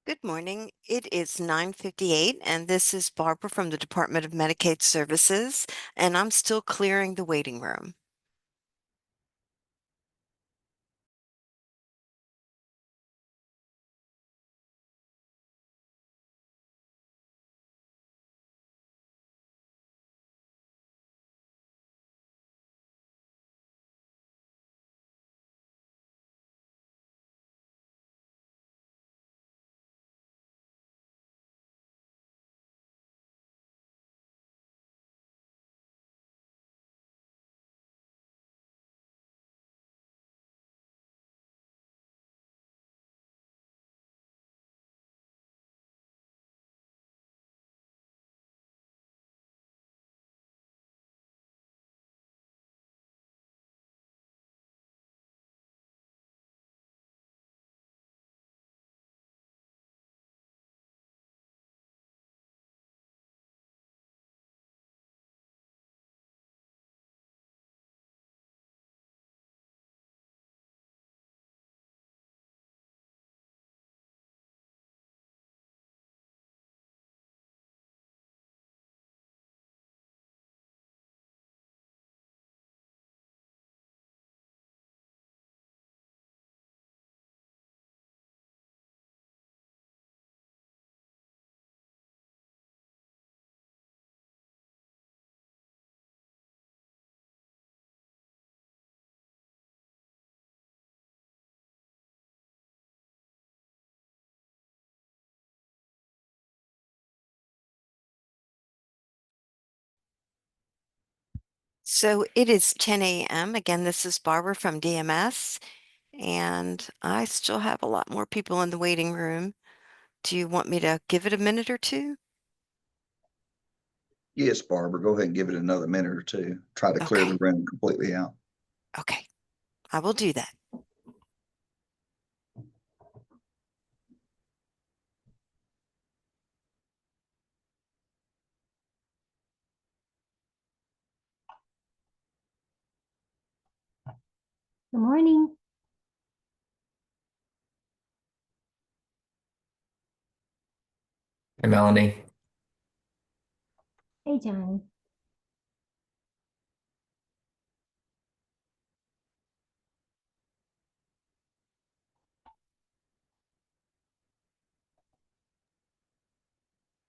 Good morning. It is 9:58, and this is Barbara from the Department of Medicaid Services, and I'm still clearing the waiting room. So it is 10 a.m. Again, this is Barbara from DMS, and I still have a lot more people in the waiting room. Do you want me to give it a minute or two? Yes, Barbara, go ahead and give it another minute or two. Try to clear the Okay, room completely out. okay, I will do that. Good morning. Hey, Melanie. Hey, Johnny.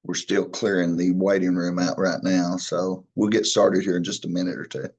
We're still clearing the waiting room out right now, so we'll get started here in just a minute or two.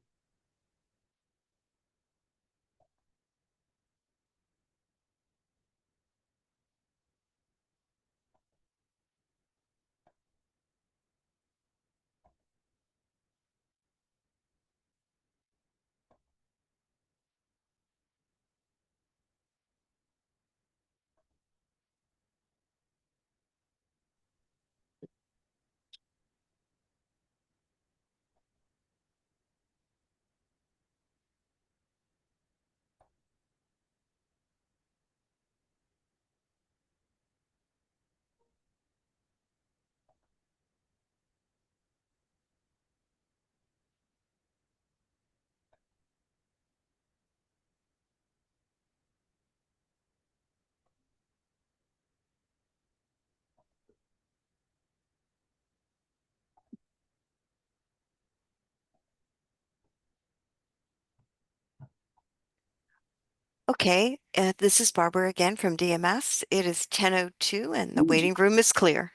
Okay, this is Barbara again from DMS. It is 10:02, and the waiting room is clear.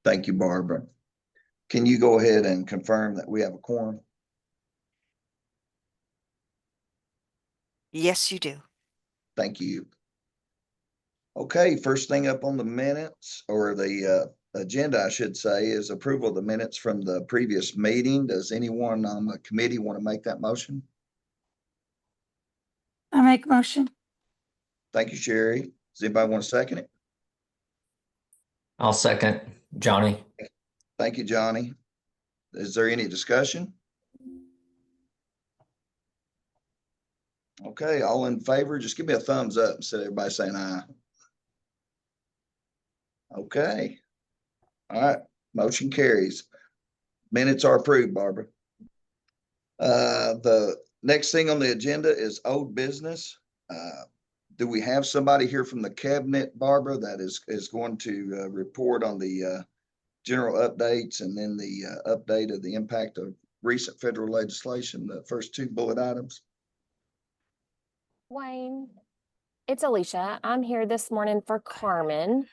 Thank you, Barbara. Can you go ahead and confirm that we have a quorum? Yes, you do. Thank you. Okay, first thing up on the minutes or the agenda, I should say, is approval of the minutes from the previous meeting. Does anyone on the committee want to make that motion? I make motion. Thank you, Sherry. Does anybody want to second it? I'll second. Johnny. Thank you, Johnny. Is there any discussion? Okay, all in favor, just give me a thumbs up instead of everybody saying aye. Okay. All right, motion carries. Minutes are approved, Barbara. The next thing on the agenda is old business. Do we have somebody here from the cabinet, Barbara, that is going to report on the general updates and then the update of the impact of recent federal legislation, the first two bullet items? Wayne, it's Alicia. I'm here this morning for Carmen.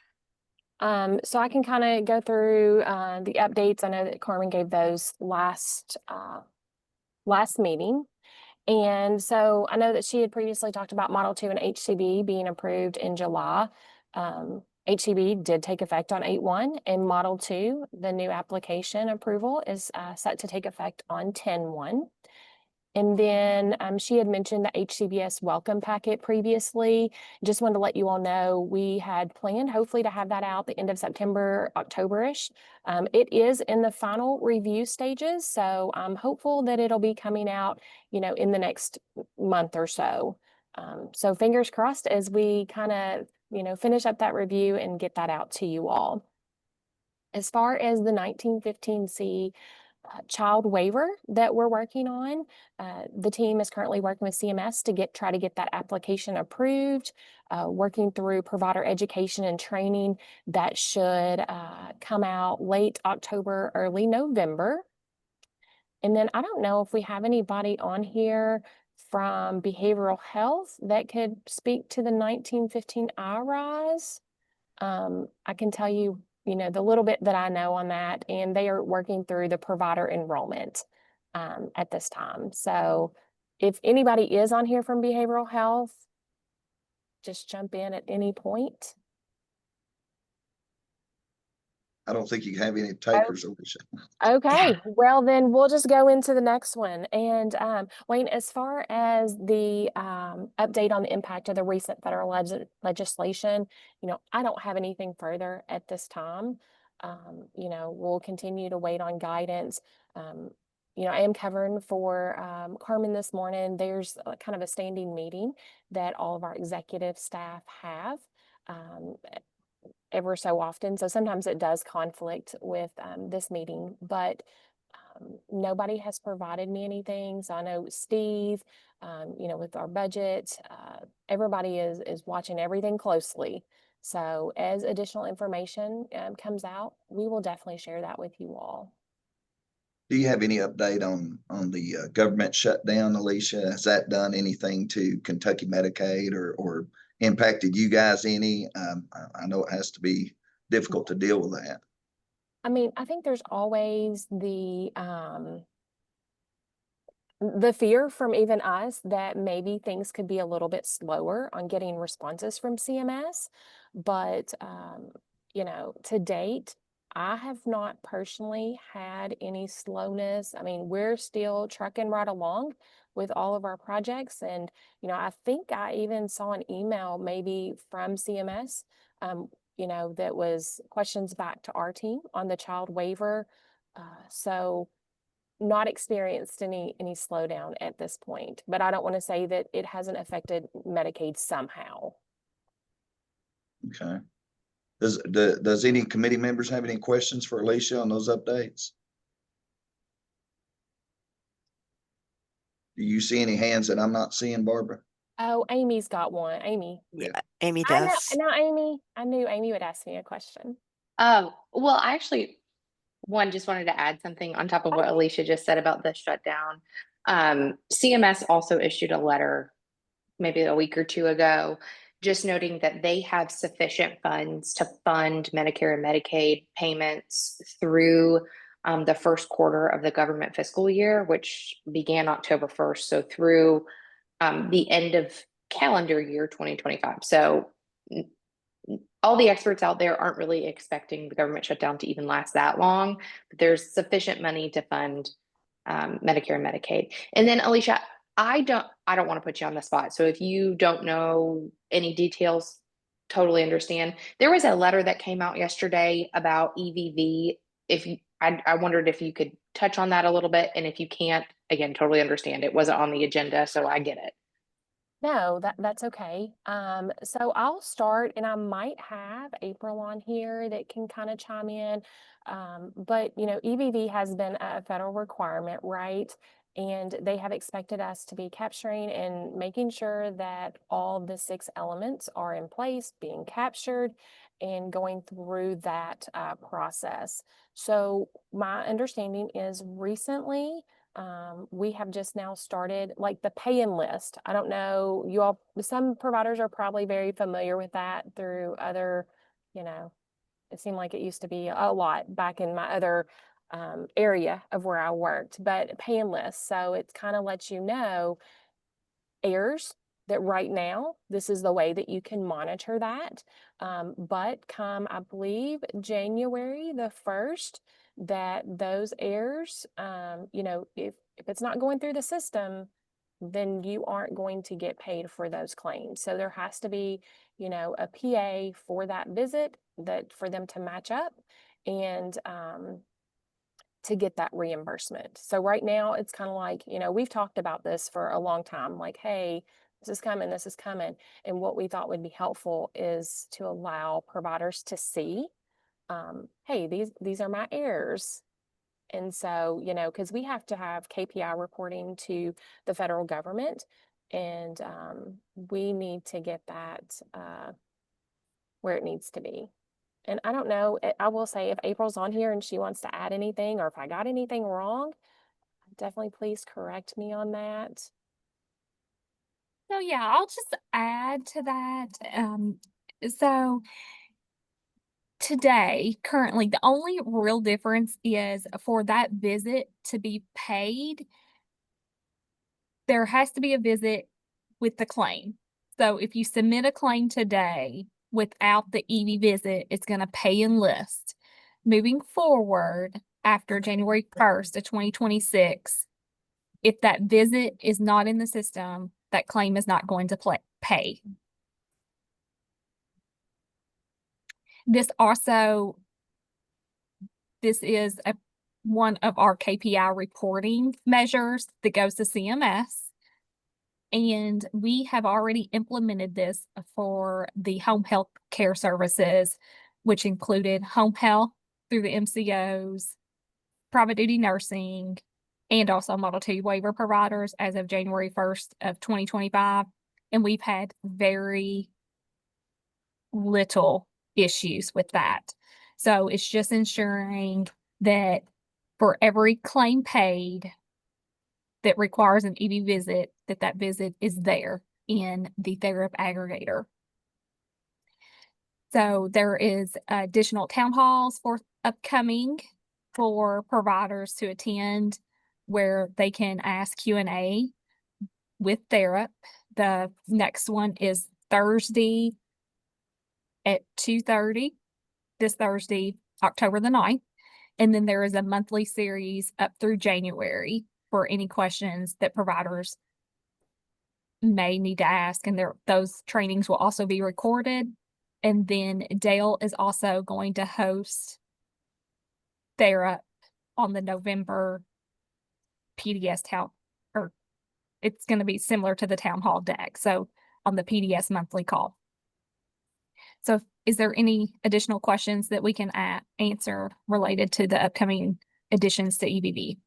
So I can kind of go through the updates. I know that Carmen gave those last meeting. And so I know that she had previously talked about Model 2 and HCB being approved in July. HCB did take effect on 8/1, and Model 2, the new application approval, is set to take effect on 10/1. And then she had mentioned the HCBS welcome packet previously. Just wanted to let you all know we had planned hopefully to have that out the end of September, October-ish. It is in the final review stages, so I'm hopeful that it'll be coming out, in the next month or so. So fingers crossed as we kind of, finish up that review and get that out to you all. As far as the 1915C child waiver that we're working on, the team is currently working with CMS to try to get that application approved, working through provider education and training that should come out late October, early November. And then I don't know if we have anybody on here from behavioral health that could speak to the 1915 IRISE. I can tell you, the little bit that I know on that, and they are working through the provider enrollment at this time. So if anybody is on here from behavioral health, just jump in at any point. I don't think you have any takers, Alicia. Okay, well then we'll just go into the next one. And Wayne, as far as the update on the impact of the recent federal legislation, I don't have anything further at this time. We'll continue to wait on guidance. I am covering for Carmen this morning. There's kind of a standing meeting that all of our executive staff have ever so often. So sometimes it does conflict with this meeting, but nobody has provided me anything. So I know Steve, with our budget, everybody is watching everything closely. So as additional information comes out, we will definitely share that with you all. Do you have any update on the government shutdown, Alicia? Has that done anything to Kentucky Medicaid or impacted you guys any? I know it has to be difficult to deal with that. I mean, I think there's always the fear from even us that maybe things could be a little bit slower on getting responses from CMS. But, to date, I have not personally had any slowness. I mean, we're still trucking right along with all of our projects. And, I think I even saw an email maybe from CMS, that was questions back to our team on the child waiver. So not experienced any slowdown at this point, but I don't want to say that it hasn't affected Medicaid somehow. Okay. Does any committee members have any questions for Alicia on those updates? Do you see any hands that I'm not seeing, Barbara? Oh, Amy's got one. Amy. Yeah, Amy I know, does. Amy. I knew Amy would ask me a question. Well, I actually just wanted to add something on top of what Alicia just said about the shutdown. CMS also issued a letter maybe a week or two ago, just noting that they have sufficient funds to fund Medicare and Medicaid payments through the first quarter of the government fiscal year, which began October 1st. So through the end of calendar year 2025. So all the experts out there aren't really expecting the government shutdown to even last that long, but there's sufficient money to fund Medicare and Medicaid. And then Alicia, I don't want to put you on the spot. So if you don't know any details, totally understand. There was a letter that came out yesterday about EVV. I wondered if you could touch on that a little bit. And if you can't, again, totally understand. It wasn't on the agenda, so I get it. No, that's okay. So I'll start, and I might have April on here that can kind of chime in. But EVV has been a federal requirement, right? And they have expected us to be capturing and making sure that all the 6 elements are in place, being captured, and going through that process. So my understanding is recently we have just now started like the pay-in list. I don't know, you all, some providers are probably very familiar with that through other, you know, it seemed like it used to be a lot back in my other area of where I worked, but pay-in list. So it kind of lets you know errors that right now, this is the way that you can monitor that. But come, I believe, January the 1st, that those errors, you know, if it's not going through the system, then you aren't going to get paid for those claims. So there has to be, you know, a PA for that visit that for them to match up and to get that reimbursement. So right now it's kind of like, you know, we've talked about this for a long time, like, hey, this is coming, this is coming. And what we thought would be helpful is to allow providers to see, hey, these are my errors. And so, you know, because we have to have KPI reporting to the federal government, and we need to get that where it needs to be. And I don't know, I will say if April's on here and she wants to add anything, or if I got anything wrong, definitely please correct me on that. So yeah, I'll just add to that. So today, currently, the only real difference is for that visit to be paid, there has to be a visit with the claim. So if you submit a claim today without the EV visit, it's going to pay in list. Moving forward, after January 1st of 2026, if that visit is not in the system, that claim is not going to pay. This is one of our KPI reporting measures that goes to CMS. And we have already implemented this for the home health care services, which included home health through the MCOs, private duty nursing, and also Model 2 waiver providers as of January 1st of 2025. And we've had very little issues with that. So it's just ensuring that for every claim paid that requires an ED visit, that visit is there in the therapy aggregator. So there is additional town halls for upcoming for providers to attend where they can ask Q&A with therapy. The next one is Thursday at 2:30, this Thursday, October the 9th. And then there is a monthly series up through January for any questions that providers may need to ask. And those trainings will also be recorded. And then Dale is also going to host therapy on the November PDS town, or it's going to be similar to the town hall deck. So on the PDS monthly call. So is there any additional questions that we can answer related to the upcoming additions to EBB?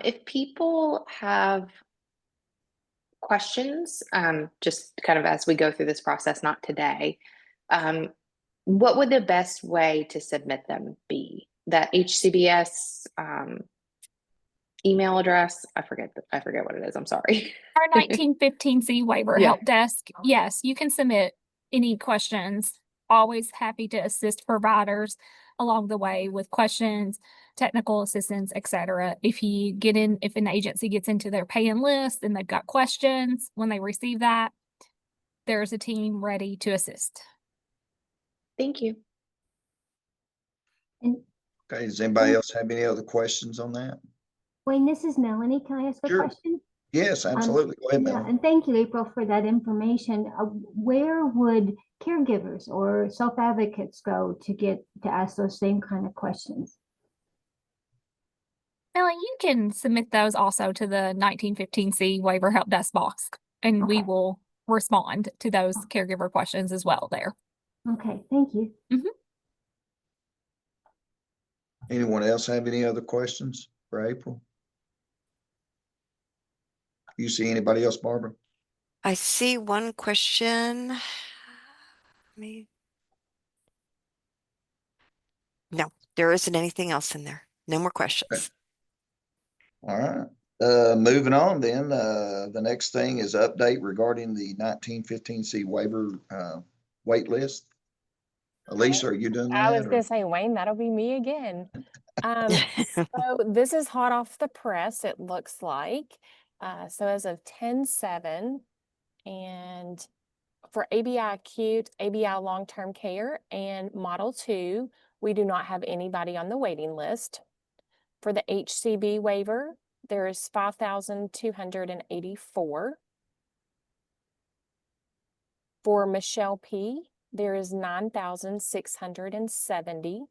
If people have questions, just kind of as we go through this process, not today, what would the best way to submit them be? That HCBS email address? I forget what it is. I'm sorry. Our 1915C waiver help desk. Yes, you can submit any questions. Always happy to assist providers along the way with questions, technical assistance, etc. If an agency gets into their pay-in list and they've got questions, when they receive that, there's a team ready to assist. Thank you. And Okay, does anybody else have any other questions on that? Wayne, this is Melanie. Can I ask a Sure. question? Yes, absolutely. Go ahead, Yeah, Melanie. and thank you, April, for that information. Where would caregivers or self-advocates go to ask those same kind of questions? Melanie, you can submit those also to the 1915C waiver help desk box, and we will respond to those caregiver questions as well there. Okay, thank you. Anyone else have any other questions for April? You see anybody else, Barbara? I see one question. Me. No, there isn't anything else in there. No more questions. All right. Moving on then, the next thing is update regarding the 1915C waiver wait list. Alicia, are you doing I was that? gonna say, Wayne, that'll be me again. So this is hot off the press, it looks like. So as of 10/7, and for ABI acute, ABI long-term care, and Model 2, we do not have anybody on the waiting list. For the HCB waiver, there is 5,284. For Michelle P., there is 9,670.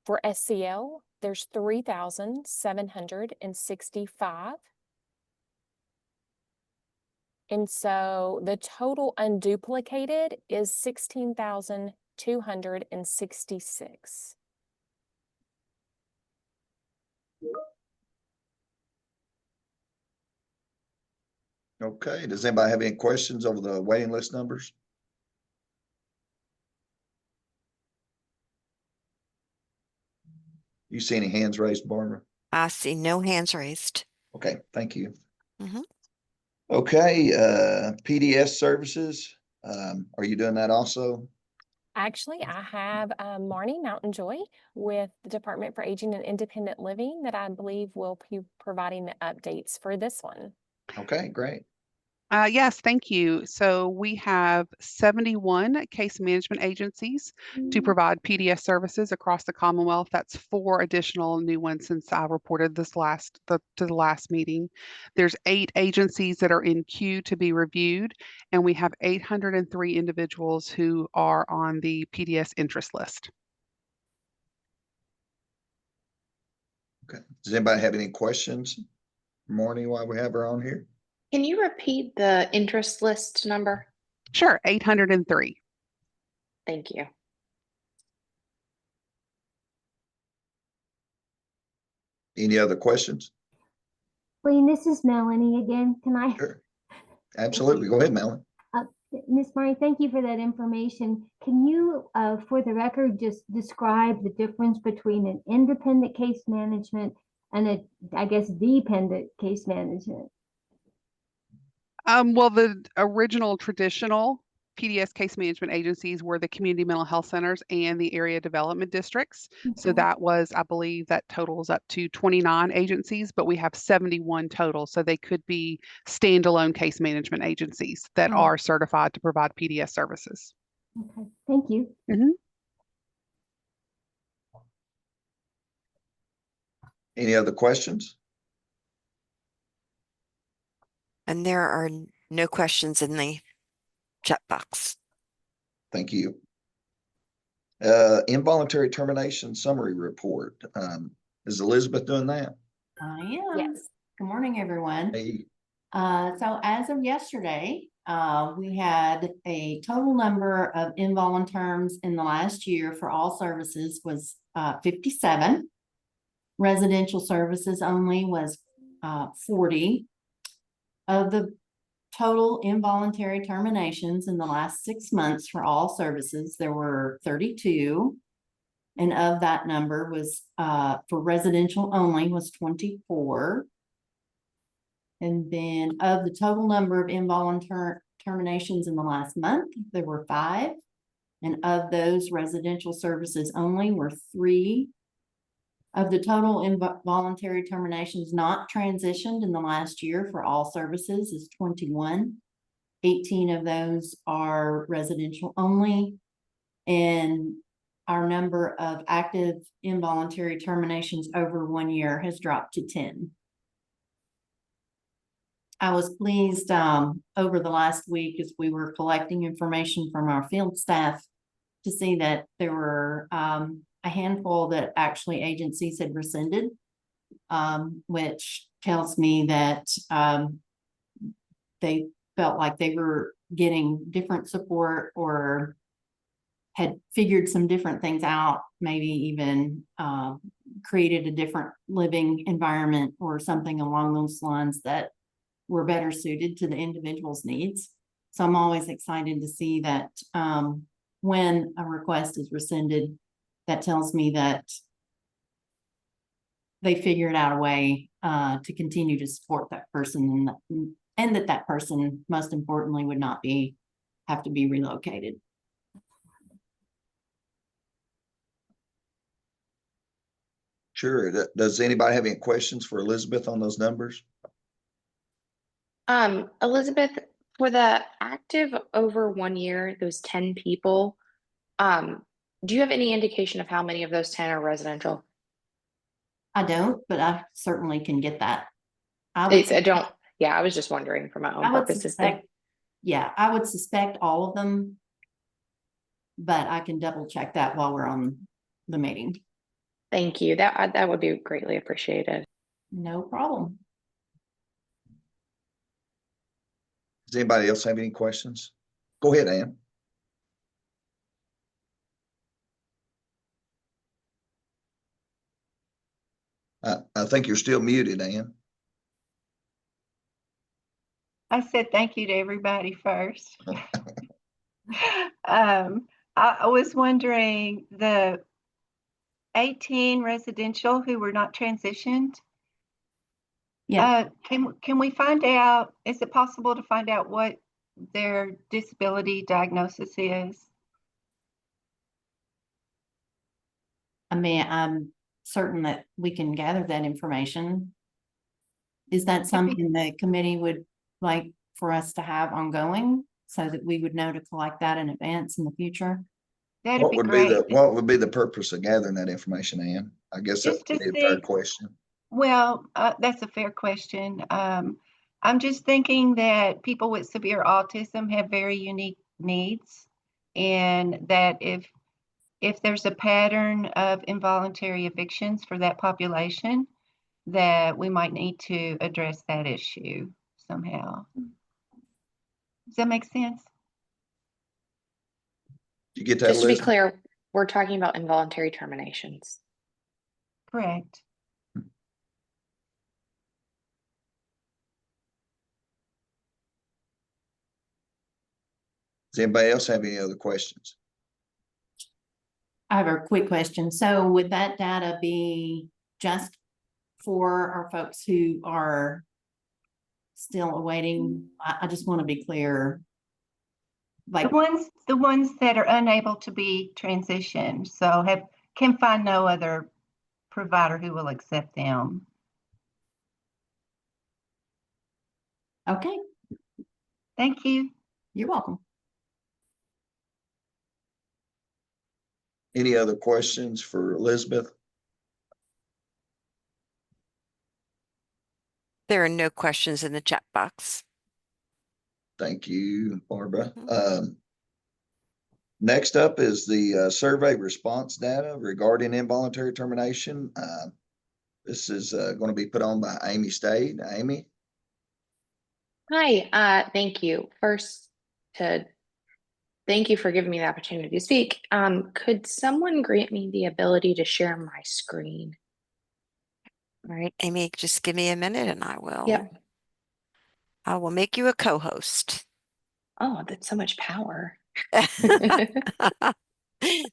For SCL, there's 3,765. And so the total unduplicated is 16,266. Okay, does anybody have any questions over the waiting list numbers? You see any hands raised, Barbara? I see no hands raised. Okay, thank you. Mhm. Okay, PDS services, are you doing that also? Actually, I have Marnie Mountain Joy with the Department for Aging and Independent Living that I believe will be providing the updates for this one. Okay, great. Yes, thank you. So we have 71 case management agencies to provide PDS services across the Commonwealth. That's 4 additional new ones since I reported this to the last meeting. There's 8 agencies that are in queue to be reviewed, and we have 803 individuals who are on the PDS interest list. Okay, does anybody have any questions, Marnie, while we have her on here? Can you repeat the interest list number? Sure, 803. Thank you. Any other questions? Wayne, this is Melanie again. Can I? Sure. Absolutely. Go ahead, Melanie. Ms. Murray, thank you for that information. Can you, for the record, just describe the difference between an independent case management and a, I guess, dependent case management? Well, the original traditional PDS case management agencies were the community mental health centers and the area development districts. So Okay. that was, I believe, that totals up to 29 agencies, but we have 71 total. So they could be standalone case management agencies that Oh. are certified to provide PDS services. Okay, thank you. Any other questions? And there are no questions in the chat box. Thank you. Involuntary termination summary report. Is Elizabeth doing that? I am. Yes. Good morning, everyone. Hey, So as of yesterday, we had a total number of involuntarys in the last year for all services was 57. Residential services only was 40. Of the total involuntary terminations in the last 6 months for all services, there were 32. And of that number was for residential only was 24. And then of the total number of involuntary terminations in the last month, there were 5. And of those, residential services only were 3. Of the total involuntary terminations not transitioned in the last year for all services is 21. 18 of those are residential only. And our number of active involuntary terminations over 1 year has dropped to 10. I was pleased over the last week as we were collecting information from our field staff to see that there were a handful that actually agencies had rescinded, which tells me that they felt like they were getting different support or had figured some different things out, maybe even created a different living environment or something along those lines that were better suited to the individual's needs. So I'm always excited to see that when a request is rescinded, that tells me that they figured out a way to continue to support that person, and that person, most importantly, would not have to be relocated. Sure. Does anybody have any questions for Elizabeth on those numbers? Elizabeth, for the active over 1 year, those 10 people, do you have any indication of how many of those 10 are residential? I don't, but I certainly can get that. I don't, yeah, I was just wondering for my own purposes. Yeah, I would suspect all of them, but I can double check that while we're on the meeting. Thank you. That would be greatly appreciated. No problem. Does anybody else have any questions? Go ahead, Ann. I think you're still muted, Ann. I said thank you to everybody first. I was wondering, the 18 residential who were not transitioned. Yeah. Can we find out, is it possible to find out what their disability diagnosis is? I mean, I'm certain that we can gather that information. Is that something the committee would like for us to have ongoing so that we would know to collect that in advance in the future? That'd be great. What would be the purpose of gathering that information, Ann? I guess that Just to would be a see. fair question. Well, that's a fair question. I'm just thinking that people with severe autism have very unique needs, and that if there's a pattern of involuntary evictions for that population, that we might need to address that issue somehow. Does that make sense? Did you get that, Just to be Elizabeth? clear, we're talking about involuntary terminations. Correct. Does anybody else have any other questions? I have a quick question. So would that data be just for our folks who are still awaiting? I just want to be clear. Like the ones that are unable to be transitioned, so can find no other provider who will accept them. Okay. Thank you. You're welcome. Any other questions for Elizabeth? There are no questions in the chat box. Thank you, Barbara. Next up is the survey response data regarding involuntary termination. This is going to be put on by Amy Stade. Amy? Hi, thank you. First, thank you for giving me the opportunity to speak. Could someone grant me the ability to share my screen? All right, Amy, just give me a minute and Yep. I will make you a co-host. Oh, that's so much power.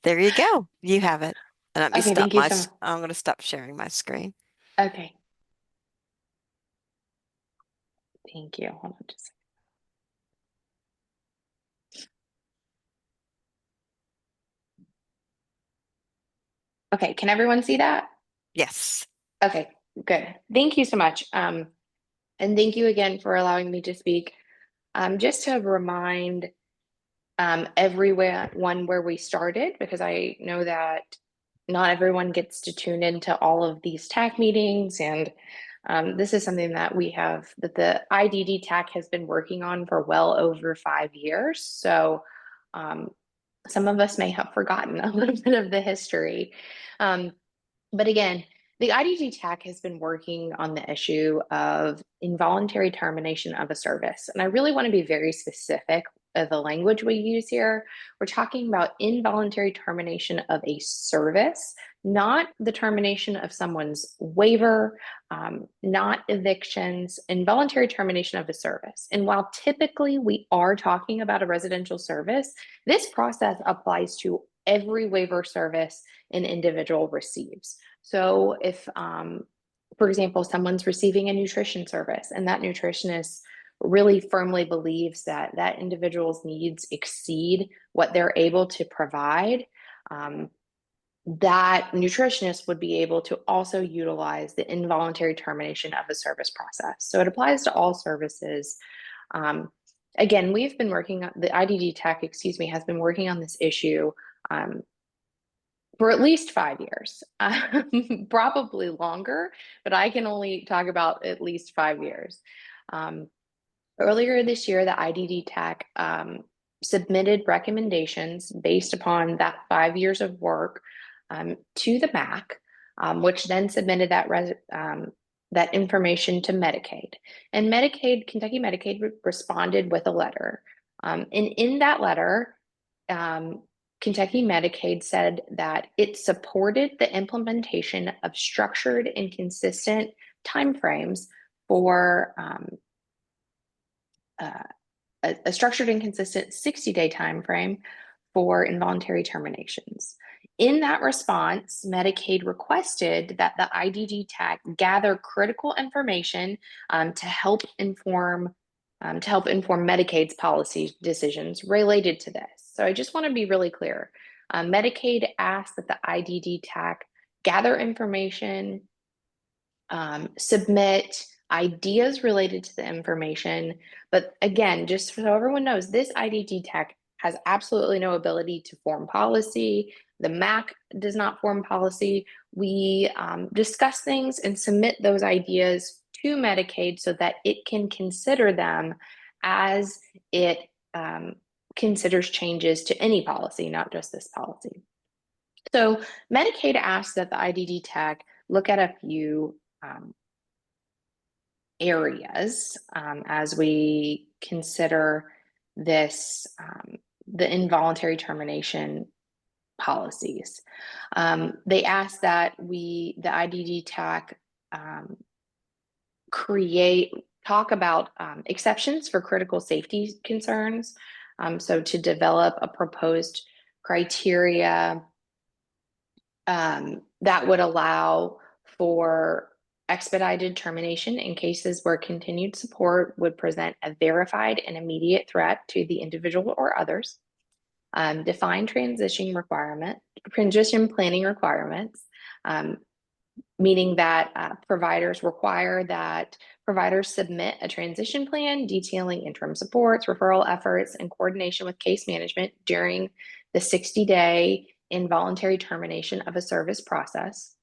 There you go. You have it. And let me Okay, stop thank you so much. I'm going to stop sharing my screen. Okay. Thank you. Hold on just a second. Okay, can everyone see that? Yes. Okay, good. Thank you so much. And thank you again for allowing me to speak. Just to remind everyone where we started, because I know that not everyone gets to tune into all of these TAC meetings, and this is something that that the IDD TAC has been working on for well over 5 years. So some of us may have forgotten a little bit of the history. But again, the IDD TAC has been working on the issue of involuntary termination of a service. And I really want to be very specific the language we use here. We're talking about involuntary termination of a service, not the termination of someone's waiver, not evictions, involuntary termination of a service. And while typically we are talking about a residential service, this process applies to every waiver service an individual receives. So if, for example, someone's receiving a nutrition service and that nutritionist really firmly believes that that individual's needs exceed what they're able to provide, that nutritionist would be able to also utilize the involuntary termination of a service process. So it applies to all services. Again, we've been working on the IDD TAC, has been working on this issue for at least 5 years, probably longer, but I can only talk about at least 5 years. Earlier this year, the IDD TAC submitted recommendations based upon that 5 years of work to the MAC, which then submitted that information to Medicaid. And Kentucky Medicaid responded with a letter. And in that letter, Kentucky Medicaid said that it supported the implementation of structured and consistent timeframes for a structured and consistent 60-day timeframe for involuntary terminations. In that response, Medicaid requested that the IDD TAC gather critical information to help inform Medicaid's policy decisions related to this. So I just want to be really clear. Medicaid asked that the IDD TAC gather information, submit ideas related to the information. But again, just so everyone knows, this IDD TAC has absolutely no ability to form policy. The MAC does not form policy. We discuss things and submit those ideas to Medicaid so that it can consider them as it considers changes to any policy, not just this policy. So Medicaid asked that the IDD TAC look at a few areas as we consider this, the involuntary termination policies. They asked that the IDD TAC talk about exceptions for critical safety concerns. So to develop a proposed criteria that would allow for expedited termination in cases where continued support would present a verified and immediate threat to the individual or others. Define transition planning requirements, meaning that providers require that providers submit a transition plan detailing interim supports, referral efforts, and coordination with case management during the 60-day involuntary termination of a service process.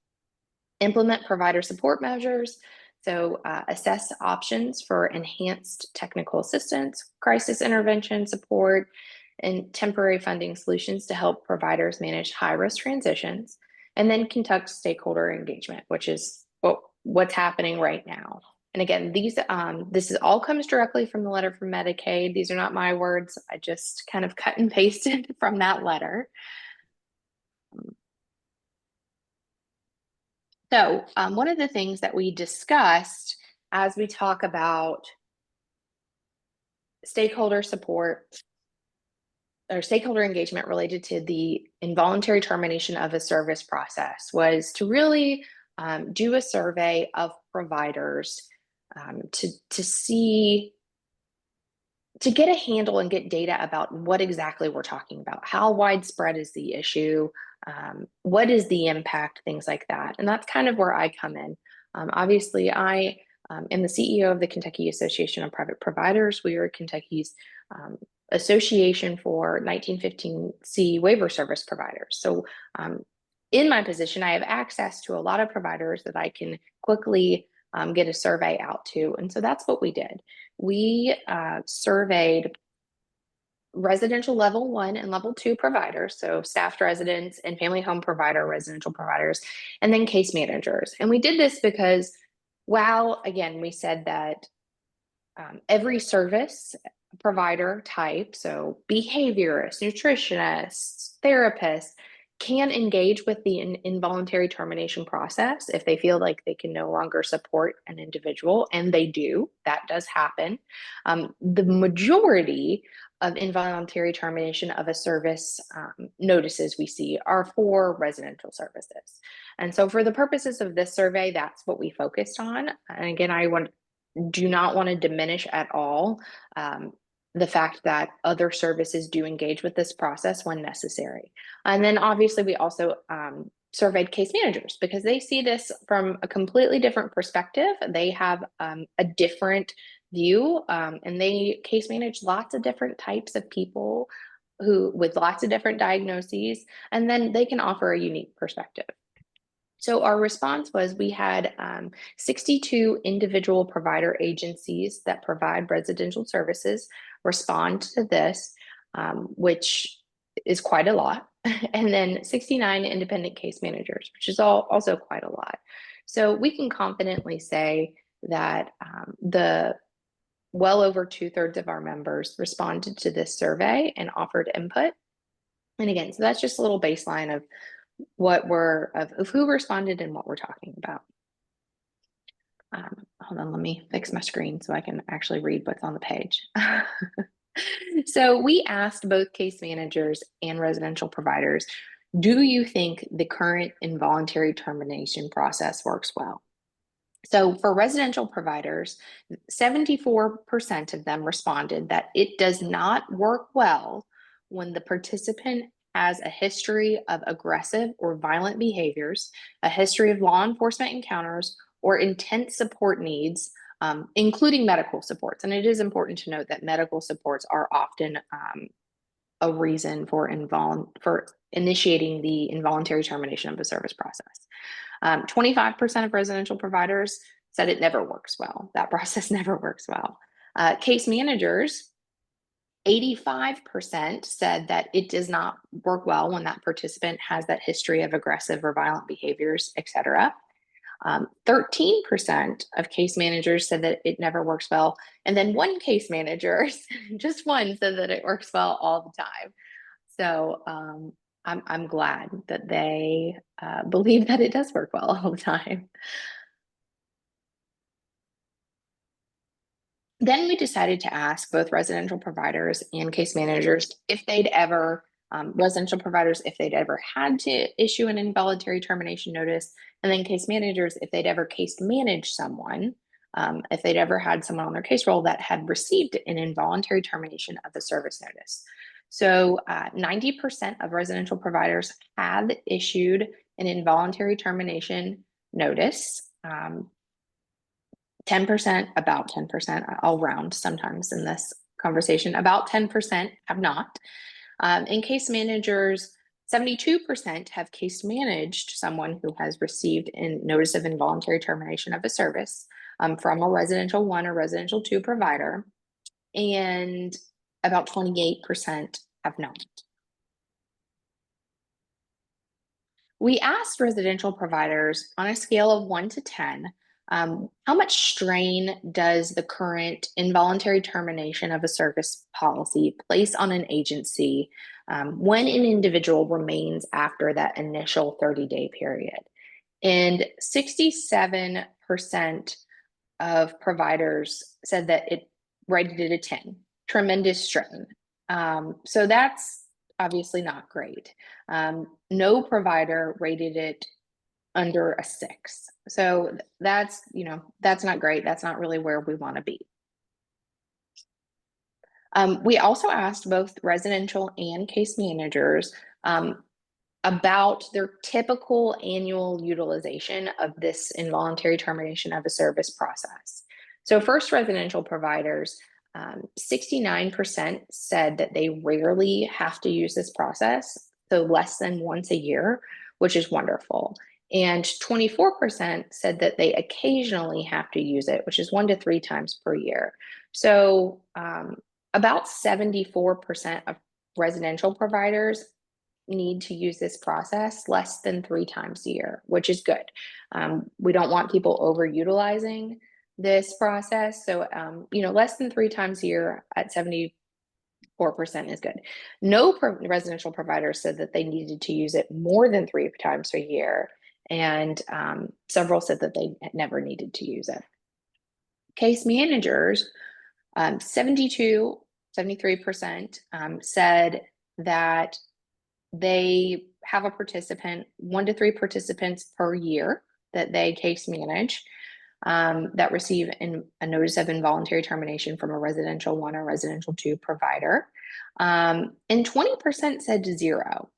Implement provider support measures, so assess options for enhanced technical assistance, crisis intervention support, and temporary funding solutions to help providers manage high-risk transitions, and then conduct stakeholder engagement, which is what's happening right now. And again, this all comes directly from the letter from Medicaid. These are not my words. I just kind of cut and pasted from that letter. So one of the things that we discussed as we talk about stakeholder support or stakeholder engagement related to the involuntary termination of a service process was to really do a survey of providers to get a handle and get data about what exactly we're talking about. How widespread is the issue? What is the impact? Things like that. And that's kind of where I come in. Obviously, I am the CEO of the Kentucky Association of Private Providers. We are Kentucky's association for 1915C waiver service providers. So in my position, I have access to a lot of providers that I can quickly get a survey out to. And so that's what we did. We surveyed residential level 1 and level 2 providers, so staffed residents and family home provider residential providers, and then case managers. And we did this because while, again, we said that every service provider type, so behaviorists, nutritionists, therapists, can engage with the involuntary termination process if they feel like they can no longer support an individual, and they do. That does happen. The majority of involuntary termination of a service notices we see are for residential services. And so for the purposes of this survey, that's what we focused on. And again, do not want to diminish at all the fact that other services do engage with this process when necessary. And then obviously we also surveyed case managers because they see this from a completely different perspective. They have a different view and they case manage lots of different types of people with lots of different diagnoses, and then they can offer a unique perspective. So our response was we had 62 individual provider agencies that provide residential services respond to this, which is quite a lot. And then 69 independent case managers, which is also quite a lot. So we can confidently say that the well over 2/3 of our members responded to this survey and offered input. And again, so that's just a little baseline of of who responded and what we're talking about. Hold on, let me fix my screen so I can actually read what's on the page. So we asked both case managers and residential providers, do you think the current involuntary termination process works well? So for residential providers, 74% of them responded that it does not work well when the participant has a history of aggressive or violent behaviors, a history of law enforcement encounters, or intense support needs, including medical supports. And it is important to note that medical supports are often a reason for initiating the involuntary termination of a service process. 25% of residential providers said it never works well. That process never works well. Case managers, 85% said that it does not work well when that participant has that history of aggressive or violent behaviors, etc. 13% of case managers said that it never works well. And then one case manager, just one, said that it works well all the time. So I'm glad that they believe that it does work well all the time. Then we decided to ask both residential providers and case managers if they'd ever, residential providers, if they'd ever had to issue an involuntary termination notice, and then case managers, if they'd ever case managed someone, if they'd ever had someone on their case roll that had received an involuntary termination of the service notice. So 90% of residential providers have issued an involuntary termination notice. 10%, about 10%, I'll round sometimes in this conversation, about 10% have not. In case managers, 72% have case managed someone who has received a notice of involuntary termination of a service from a residential 1 or residential 2 provider, and about 28% have not. We asked residential providers on a scale of 1 to 10, how much strain does the current involuntary termination of a service policy place on an agency when an individual remains after that initial 30-day period? And 67% of providers said that it rated it a 10, tremendous strain. So that's obviously not great. No provider rated it under a 6. So that's not great. That's not really where we want to be. We also asked both residential and case managers about their typical annual utilization of this involuntary termination of a service process. So first, residential providers, 69% said that they rarely have to use this process, so less than once a year, which is wonderful. And 24% said that they occasionally have to use it, which is 1 to 3 times per year. So about 74% of residential providers need to use this process less than 3 times a year, which is good. We don't want people overutilizing this process. So, less than 3 times a year at 74% 4% is good. No residential provider said that they needed to use it more than 3 times a year, and several said that they never needed to use it. Case managers, 73% said that they have a participant, 1 to 3 participants per year that they case manage, that receive a notice of involuntary termination from a residential 1 or residential 2 provider. And 20% said 0.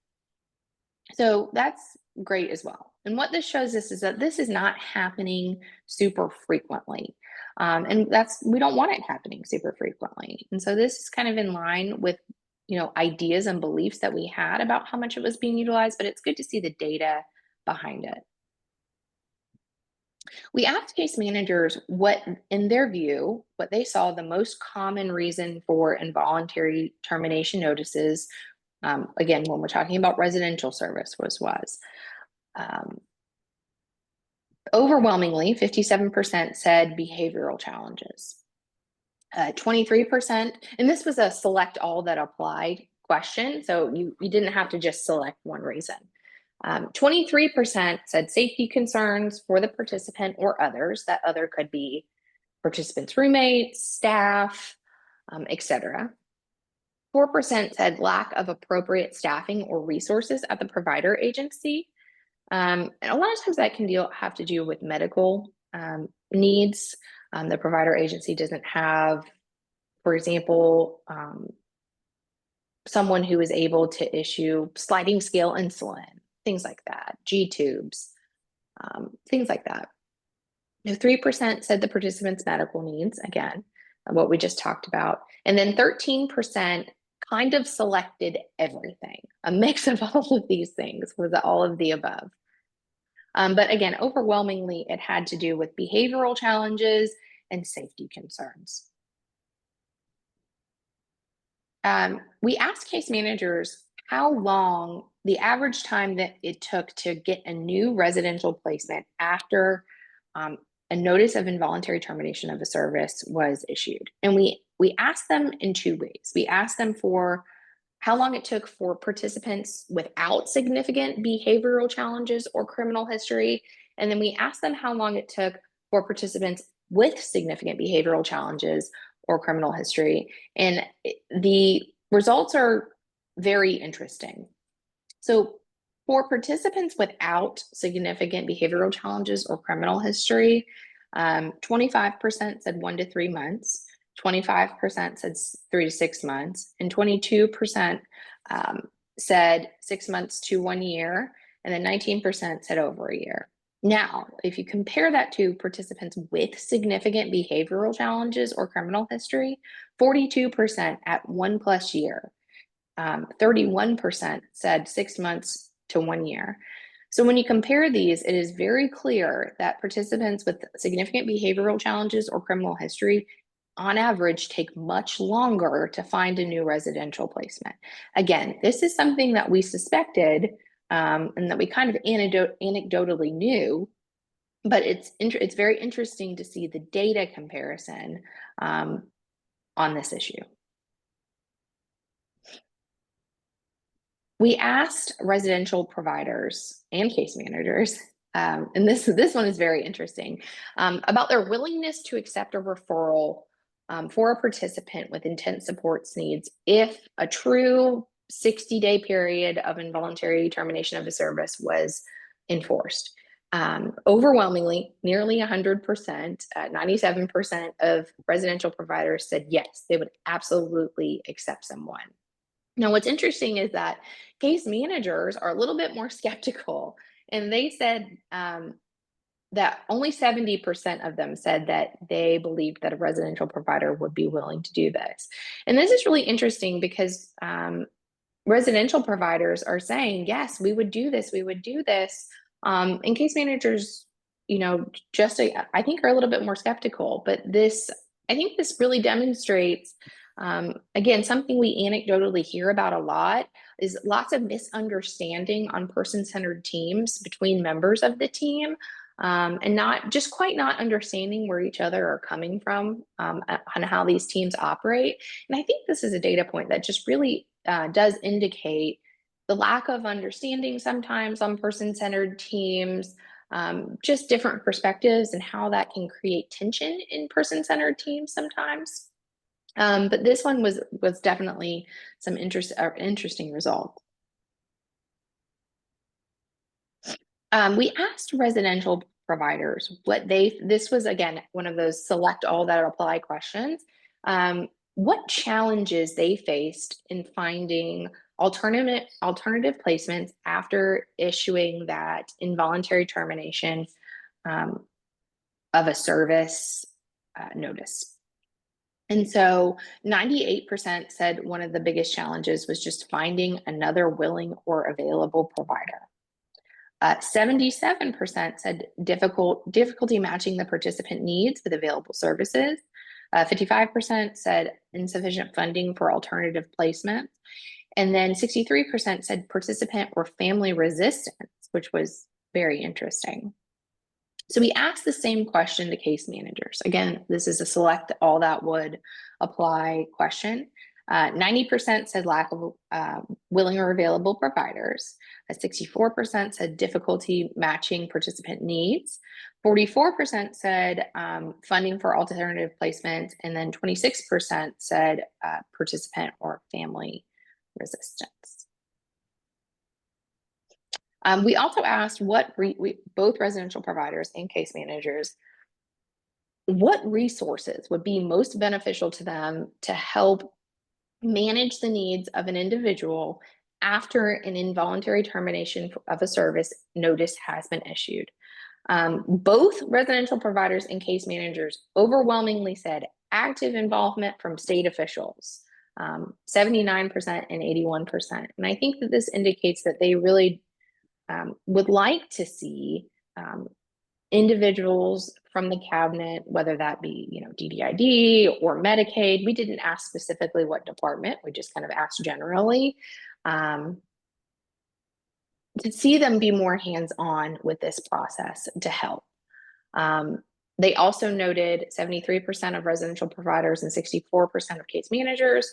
So that's great as well. And what this shows us is that this is not happening super frequently. And we don't want it happening super frequently. And so this is kind of in line with, ideas and beliefs that we had about how much it was being utilized, but it's good to see the data behind it. We asked case managers what, in their view, what they saw the most common reason for involuntary termination notices. Again, when we're talking about residential service was. Overwhelmingly, 57% said behavioral challenges. 23%, and this was a select all that applied question, so you didn't have to just select one reason. 23% said safety concerns for the participant or others. That other could be participants' roommates, staff, etc. 4% said lack of appropriate staffing or resources at the provider agency. And a lot of times that can have to do with medical needs. The provider agency doesn't have, for example, someone who is able to issue sliding scale insulin, things like that, G-tubes, things like that. 3% said the participants' medical needs, again, what we just talked about. And then 13% kind of selected everything. A mix of all of these things was all of the above. But again, overwhelmingly, it had to do with behavioral challenges and safety concerns. We asked case managers how long the average time that it took to get a new residential placement after a notice of involuntary termination of a service was issued. And we asked them in 2 ways. We asked them for how long it took for participants without significant behavioral challenges or criminal history. And then we asked them how long it took for participants with significant behavioral challenges or criminal history. And the results are very interesting. So for participants without significant behavioral challenges or criminal history, 25% said 1 to 3 months. 25% said 3 to 6 months, and 22% said 6 months to 1 year, and then 19% said over a year. Now, if you compare that to participants with significant behavioral challenges or criminal history, 42% at 1+ year, 31% said 6 months to 1 year. So when you compare these, it is very clear that participants with significant behavioral challenges or criminal history on average take much longer to find a new residential placement. Again, this is something that we suspected and that we kind of anecdotally knew, but it's very interesting to see the data comparison on this issue. We asked residential providers and case managers, and this one is very interesting, about their willingness to accept a referral for a participant with intense supports needs if a true 60-day period of involuntary termination of a service was enforced. Overwhelmingly, nearly 100%, 97% of residential providers said yes, they would absolutely accept someone. Now, what's interesting is that case managers are a little bit more skeptical, and they said that only 70% of them said that they believed that a residential provider would be willing to do this. And this is really interesting because residential providers are saying, yes, we would do this, we would do this. And case managers, I think are a little bit more skeptical, but I think this really demonstrates, again, something we anecdotally hear about a lot is lots of misunderstanding on person-centered teams between members of the team. and not just quite not understanding where each other are coming from on how these teams operate. And I think this is a data point that just really does indicate the lack of understanding sometimes on person-centered teams, just different perspectives and how that can create tension in person-centered teams sometimes. But this one was definitely some interesting results. We asked residential providers what this was again, one of those select all that apply questions, what challenges they faced in finding alternative placements after issuing that involuntary termination of a service notice. And so 98% said one of the biggest challenges was just finding another willing or available provider. 77% said difficulty matching the participant needs with available services. 55% said insufficient funding for alternative placements. And then 63% said participant or family resistance, which was very interesting. So we asked the same question to case managers. Again, this is a select all that would apply question. 90% said lack of willing or available providers. 64% said difficulty matching participant needs. 44% said funding for alternative placement. And then 26% said participant or family resistance. We also asked both residential providers and case managers, what resources would be most beneficial to them to help manage the needs of an individual after an involuntary termination of a service notice has been issued. Both residential providers and case managers overwhelmingly said active involvement from state officials, 79% and 81%. And I think that this indicates that they really would like to see individuals from the cabinet, whether that be, DDID or Medicaid. We didn't ask specifically what department, we just kind of asked generally, to see them be more hands-on with this process to help. They also noted 73% of residential providers and 64% of case managers,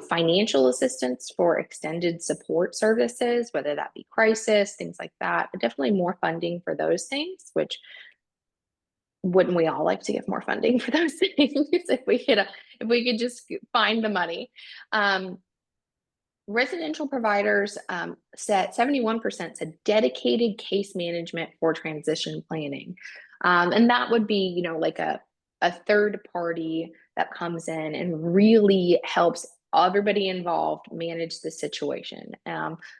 financial assistance for extended support services, whether that be crisis, things like that, but definitely more funding for those things, which wouldn't we all like to give more funding for those things if we could just find the money. Residential providers said 71% said dedicated case management for transition planning. And that would be, like a third party that comes in and really helps everybody involved manage the situation,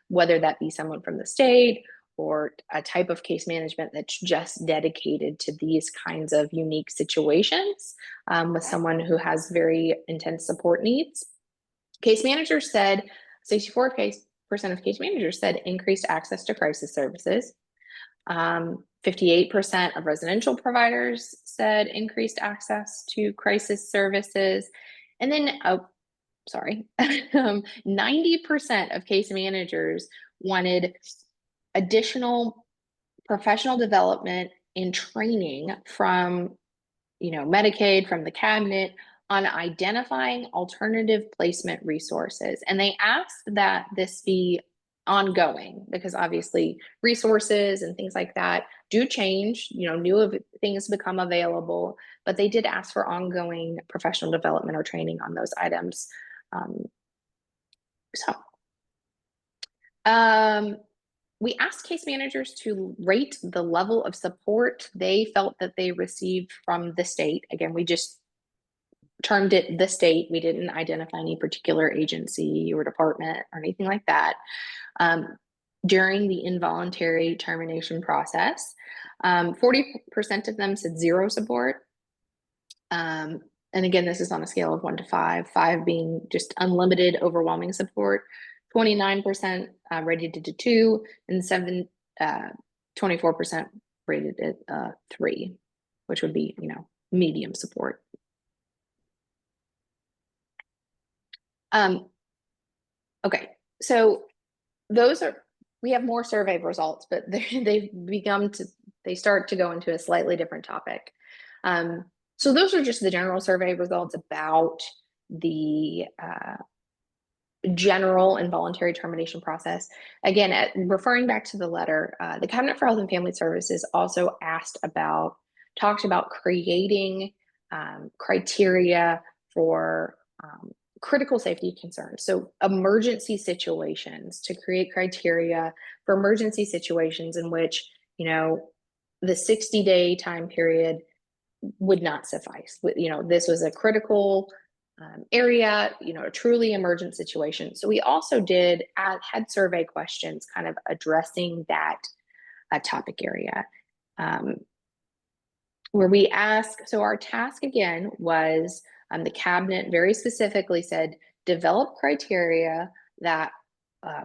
whether that be someone from the state or a type of case management that's just dedicated to these kinds of unique situations with someone who has very intense support needs. Case managers said, 64% of case managers said increased access to crisis services. 58% of residential providers said increased access to crisis services. And then, 90% of case managers wanted additional professional development and training from, Medicaid, from the cabinet, on identifying alternative placement resources. And they asked that this be ongoing because obviously resources and things like that do change, new things become available, but they did ask for ongoing professional development or training on those items. We asked case managers to rate the level of support they felt that they received from the state. Again, we just termed it the state. We didn't identify any particular agency or department or anything like that. During the involuntary termination process, 40% of them said zero support. And again, this is on a scale of 1 to 5, 5 being just unlimited, overwhelming support. 29% rated it a 2, and 24% rated it a 3, which would be, medium support. Okay, so we have more survey results, but they've they start to go into a slightly different topic. So those are just the general survey results about the general and voluntary termination process. Again, referring back to the letter, the Cabinet for Health and Family Services also talked about creating criteria for critical safety concerns. So emergency situations, to create criteria for emergency situations in which, the 60-day time period would not suffice. This was a critical area, a truly emergent situation. So we also had survey questions kind of addressing that topic area. Where we ask, so our task again was, the cabinet very specifically said, develop criteria that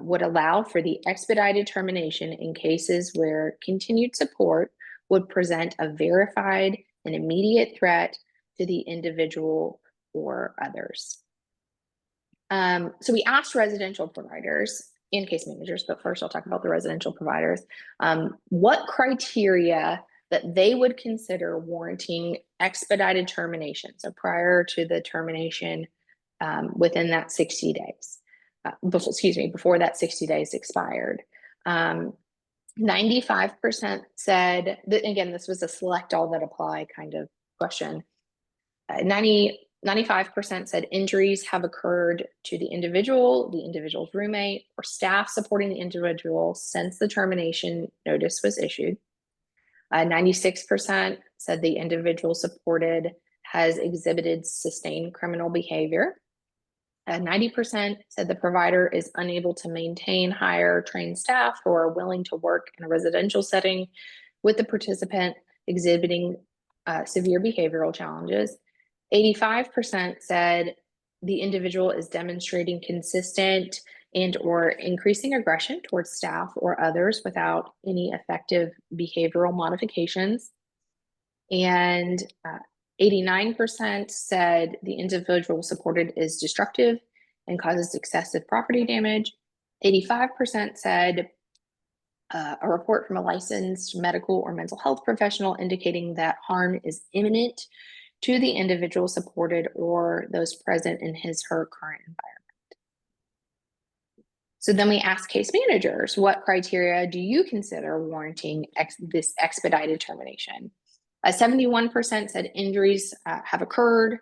would allow for the expedited termination in cases where continued support would present a verified and immediate threat to the individual or others. So we asked residential providers and case managers, but first I'll talk about the residential providers, what criteria that they would consider warranting expedited termination. So prior to the termination within that 60 days, before that 60 days expired. 95% said that, again, this was a select all that apply kind of question. 95% said injuries have occurred to the individual's roommate, or staff supporting the individual since the termination notice was issued. 96% said the individual supported has exhibited sustained criminal behavior. 90% said the provider is unable to maintain hire trained staff who are willing to work in a residential setting with the participant exhibiting severe behavioral challenges. 85% said the individual is demonstrating consistent and or increasing aggression towards staff or others without any effective behavioral modifications. And 89% said the individual supported is destructive and causes excessive property damage. 85% said a report from a licensed medical or mental health professional indicating that harm is imminent to the individual supported or those present in his/her current environment. So then we ask case managers, what criteria do you consider warranting this expedited termination? 71% said injuries have occurred,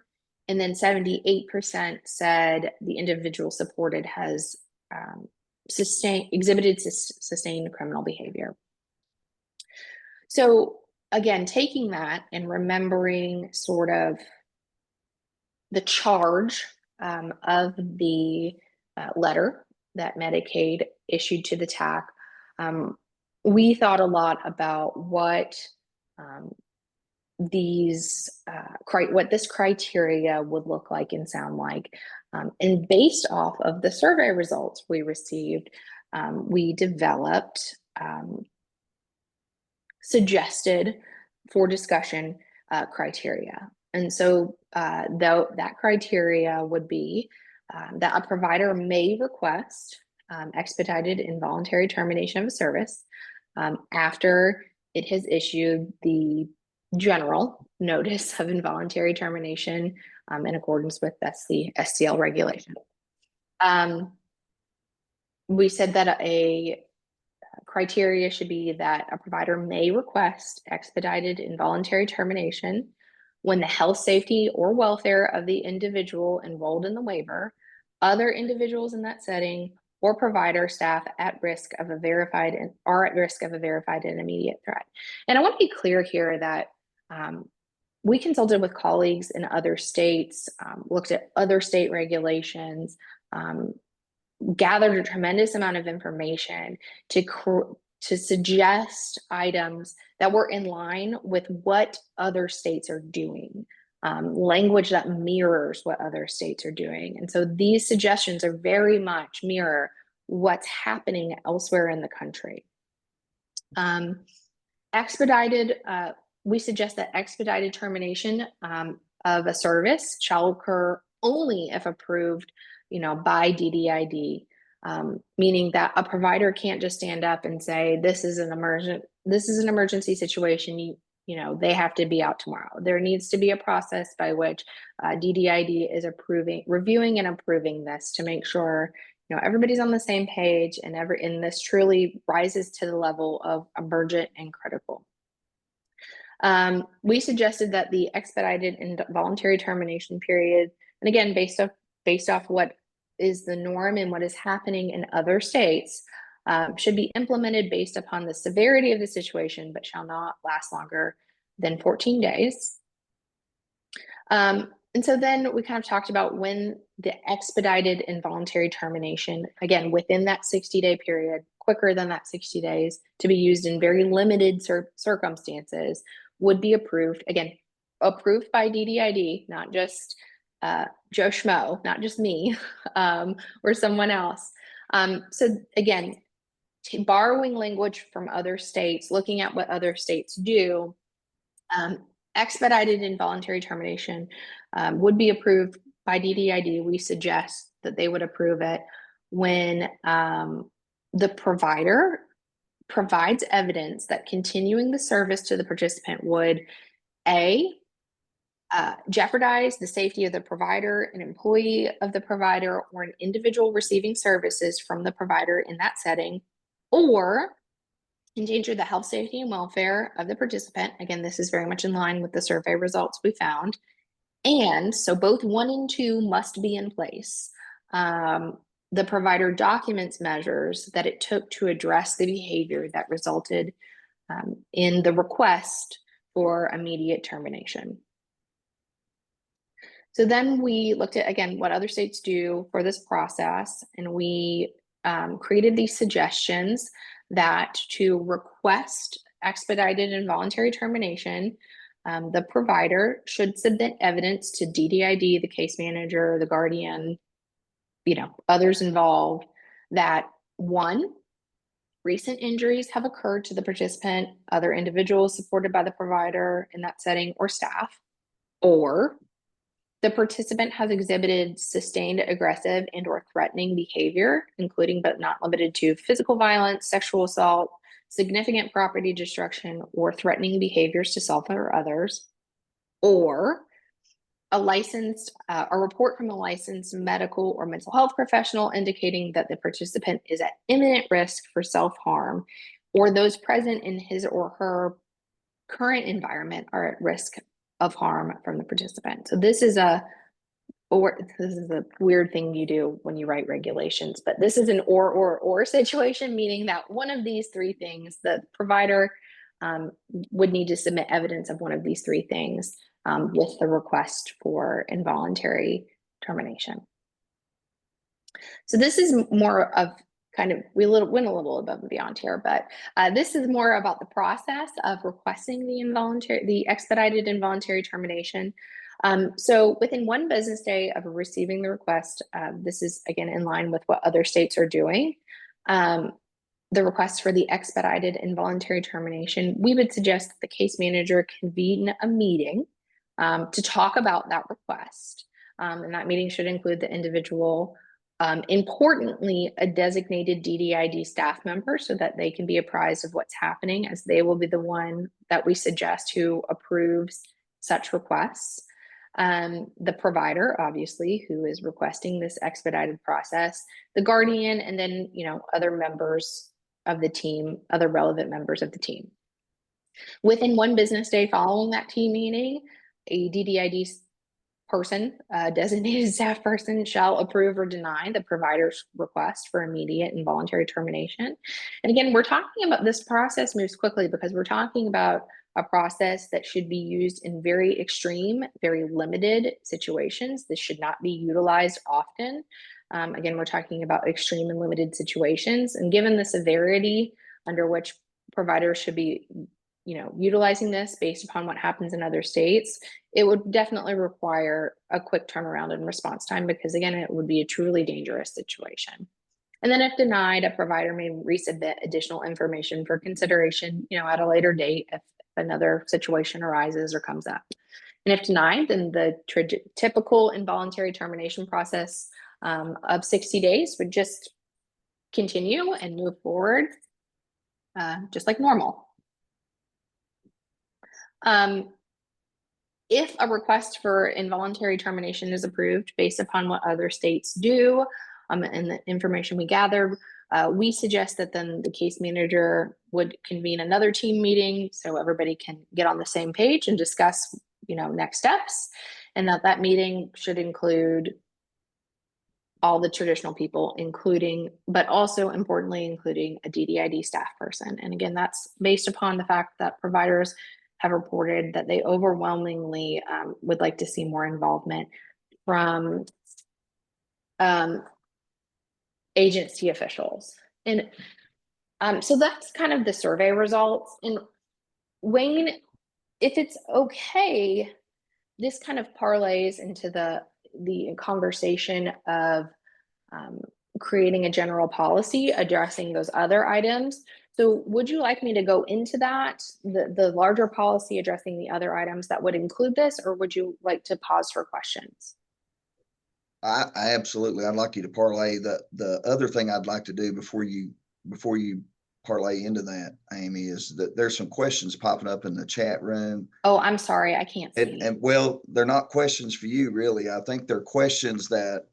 and then 78% said the individual supported has exhibited sustained criminal behavior. So again, taking that and remembering sort of the charge of the letter that Medicaid issued to the TAC, we thought a lot about what what this criteria would look like and sound like. And based off of the survey results we received, we developed suggested for discussion criteria. And so that criteria would be that a provider may request expedited involuntary termination of a service after it has issued the general notice of involuntary termination in accordance with the STL regulation. We said that a criteria should be that a provider may request expedited involuntary termination when the health, safety, or welfare of the individual enrolled in the waiver, other individuals in that setting, or provider staff are at risk of a verified and immediate threat. And I want to be clear here that we consulted with colleagues in other states, looked at other state regulations, gathered a tremendous amount of information to suggest items that were in line with what other states are doing, language that mirrors what other states are doing. And so these suggestions are very much mirror what's happening elsewhere in the country. We suggest that expedited termination of a service shall occur only if approved, by DDID, meaning that a provider can't just stand up and say, this is an emergency situation. You know, they have to be out tomorrow. There needs to be a process by which DDID is reviewing and approving this to make sure, you know, everybody's on the same page and this truly rises to the level of emergent and critical. We suggested that the expedited and voluntary termination period, and again, based off what is the norm and what is happening in other states, should be implemented based upon the severity of the situation, but shall not last longer than 14 days. And so then we kind of talked about when the expedited and voluntary termination, again, within that 60-day period, quicker than that 60 days, to be used in very limited circumstances, would be approved. Again, approved by DDID, not just Joe Schmo, not just me, or someone else. So again, borrowing language from other states, looking at what other states do, expedited involuntary termination would be approved by DDID. We suggest that they would approve it when the provider provides evidence that continuing the service to the participant would jeopardize the safety of the provider, an employee of the provider, or an individual receiving services from the provider in that setting, or endanger the health, safety, and welfare of the participant. Again, this is very much in line with the survey results we found. And so both 1 and 2 must be in place. The provider documents measures that it took to address the behavior that resulted in the request for immediate termination. So then we looked at, again, what other states do for this process, and we created these suggestions that to request expedited and voluntary termination, the provider should submit evidence to DDID, the case manager, the guardian, you know, others involved, that 1, recent injuries have occurred to the participant, other individuals supported by the provider in that setting, or staff, or the participant has exhibited sustained aggressive and or threatening behavior, including but not limited to physical violence, sexual assault, significant property destruction, or threatening behaviors to self or others, or a report from a licensed medical or mental health professional indicating that the participant is at imminent risk for self-harm, or those present in his or her current environment are at risk of harm from the participant. So this is a weird thing you do when you write regulations, but this is an or situation, meaning that one of these 3 things, the provider would need to submit evidence of one of these 3 things with the request for involuntary termination. So this is more of kind of, we went a little above and beyond here, but this is more about the process of requesting the expedited involuntary termination. So within 1 business day of receiving the request, this is again in line with what other states are doing. The request for the expedited involuntary termination, we would suggest that the case manager convene a meeting to talk about that request. And that meeting should include the individual, importantly, a designated DDID staff member so that they can be apprised of what's happening, as they will be the one that we suggest who approves such requests. The provider, obviously, who is requesting this expedited process, the guardian, and then, you know, other members of the team, other relevant members of the team. Within 1 business day following that team meeting, a DDID person, designated staff person, shall approve or deny the provider's request for immediate and voluntary termination. And again, we're talking about this process moves quickly because we're talking about a process that should be used in very extreme, very limited situations. This should not be utilized often. Again, we're talking about extreme and limited situations. And given the severity under which providers should be, you know, utilizing this based upon what happens in other states, it would definitely require a quick turnaround and response time, because again, it would be a truly dangerous situation. And then if denied, a provider may resubmit additional information for consideration, you know, at a later date if another situation arises or comes up. And if denied, then the typical involuntary termination process of 60 days would just continue and move forward just like normal. If a request for involuntary termination is approved based upon what other states do and the information we gathered, we suggest that then the case manager would convene another team meeting so everybody can get on the same page and discuss, next steps, and that meeting should include all the traditional people, but also importantly, including a DDID staff person. And again, that's based upon the fact that providers have reported that they overwhelmingly would like to see more involvement from agency officials. And so that's kind of the survey results. And Wayne, if it's okay, this kind of parlays into the conversation of creating a general policy addressing those other items. So would you like me to go into that, the larger policy addressing the other items that would include this, or would you like to pause for questions? I absolutely, I'd like you to parlay. The other thing I'd like to do before you parlay into that, Amy, is that there's some questions popping up in the chat room. Oh, I'm sorry, I can't see. And well, they're not questions for you, really. I think they're questions that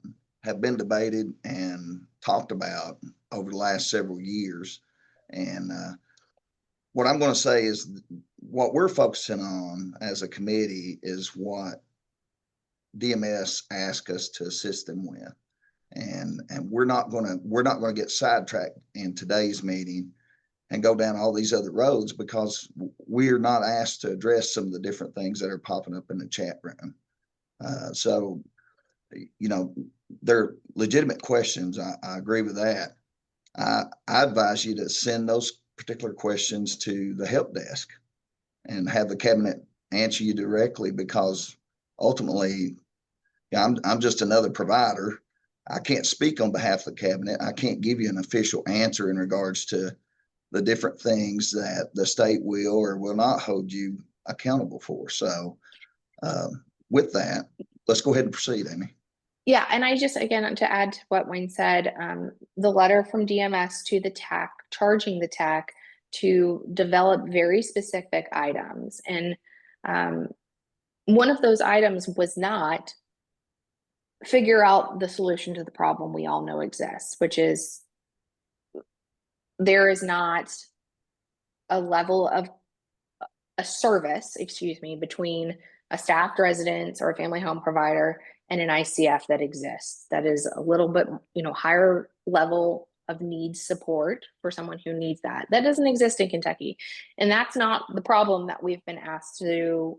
have been debated and talked about over the last several years. And what I'm going to say is what we're focusing on as a committee is what DMS asked us to assist them with. And we're not going to get sidetracked in today's meeting and go down all these other roads, because we're not asked to address some of the different things that are popping up in the chat room. So, they're legitimate questions. I agree with that. I advise you to send those particular questions to the help desk and have the cabinet answer you directly, because ultimately, I'm just another provider. I can't speak on behalf of the cabinet. I can't give you an official answer in regards to the different things that the state will or will not hold you accountable for. So with that, let's go ahead and proceed, Amy. Yeah, and I just, again, to add to what Wayne said, the letter from DMS to the TAC, charging the TAC to develop very specific items. And one of those items was not figure out the solution to the problem we all know exists, which is there is not a level of a service, between a staffed residence or a family home provider and an ICF that exists. That is a little bit, higher level of needs support for someone who needs that. That doesn't exist in Kentucky. And that's not the problem that we've been asked to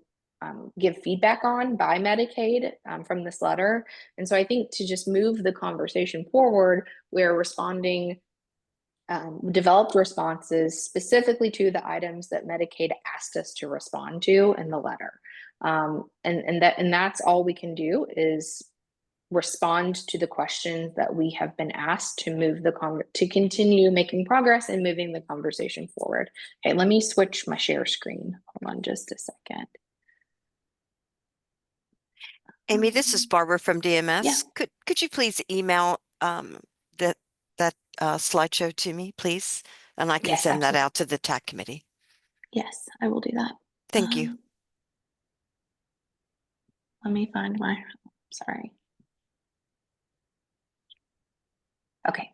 give feedback on by Medicaid from this letter. And so I think to just move the conversation forward, we're responding developed responses specifically to the items that Medicaid asked us to respond to in the letter. And that's all we can do is respond to the questions that we have been asked to move to continue making progress and moving the conversation forward. Okay, let me switch my share screen. Hold on just a second. Amy, this is Barbara from DMS. Yeah. Could you please email that slideshow to me, please? And I can Yes, send that absolutely. out to the TAC committee. Yes, I will do that. Thank you. Let me find sorry. Okay.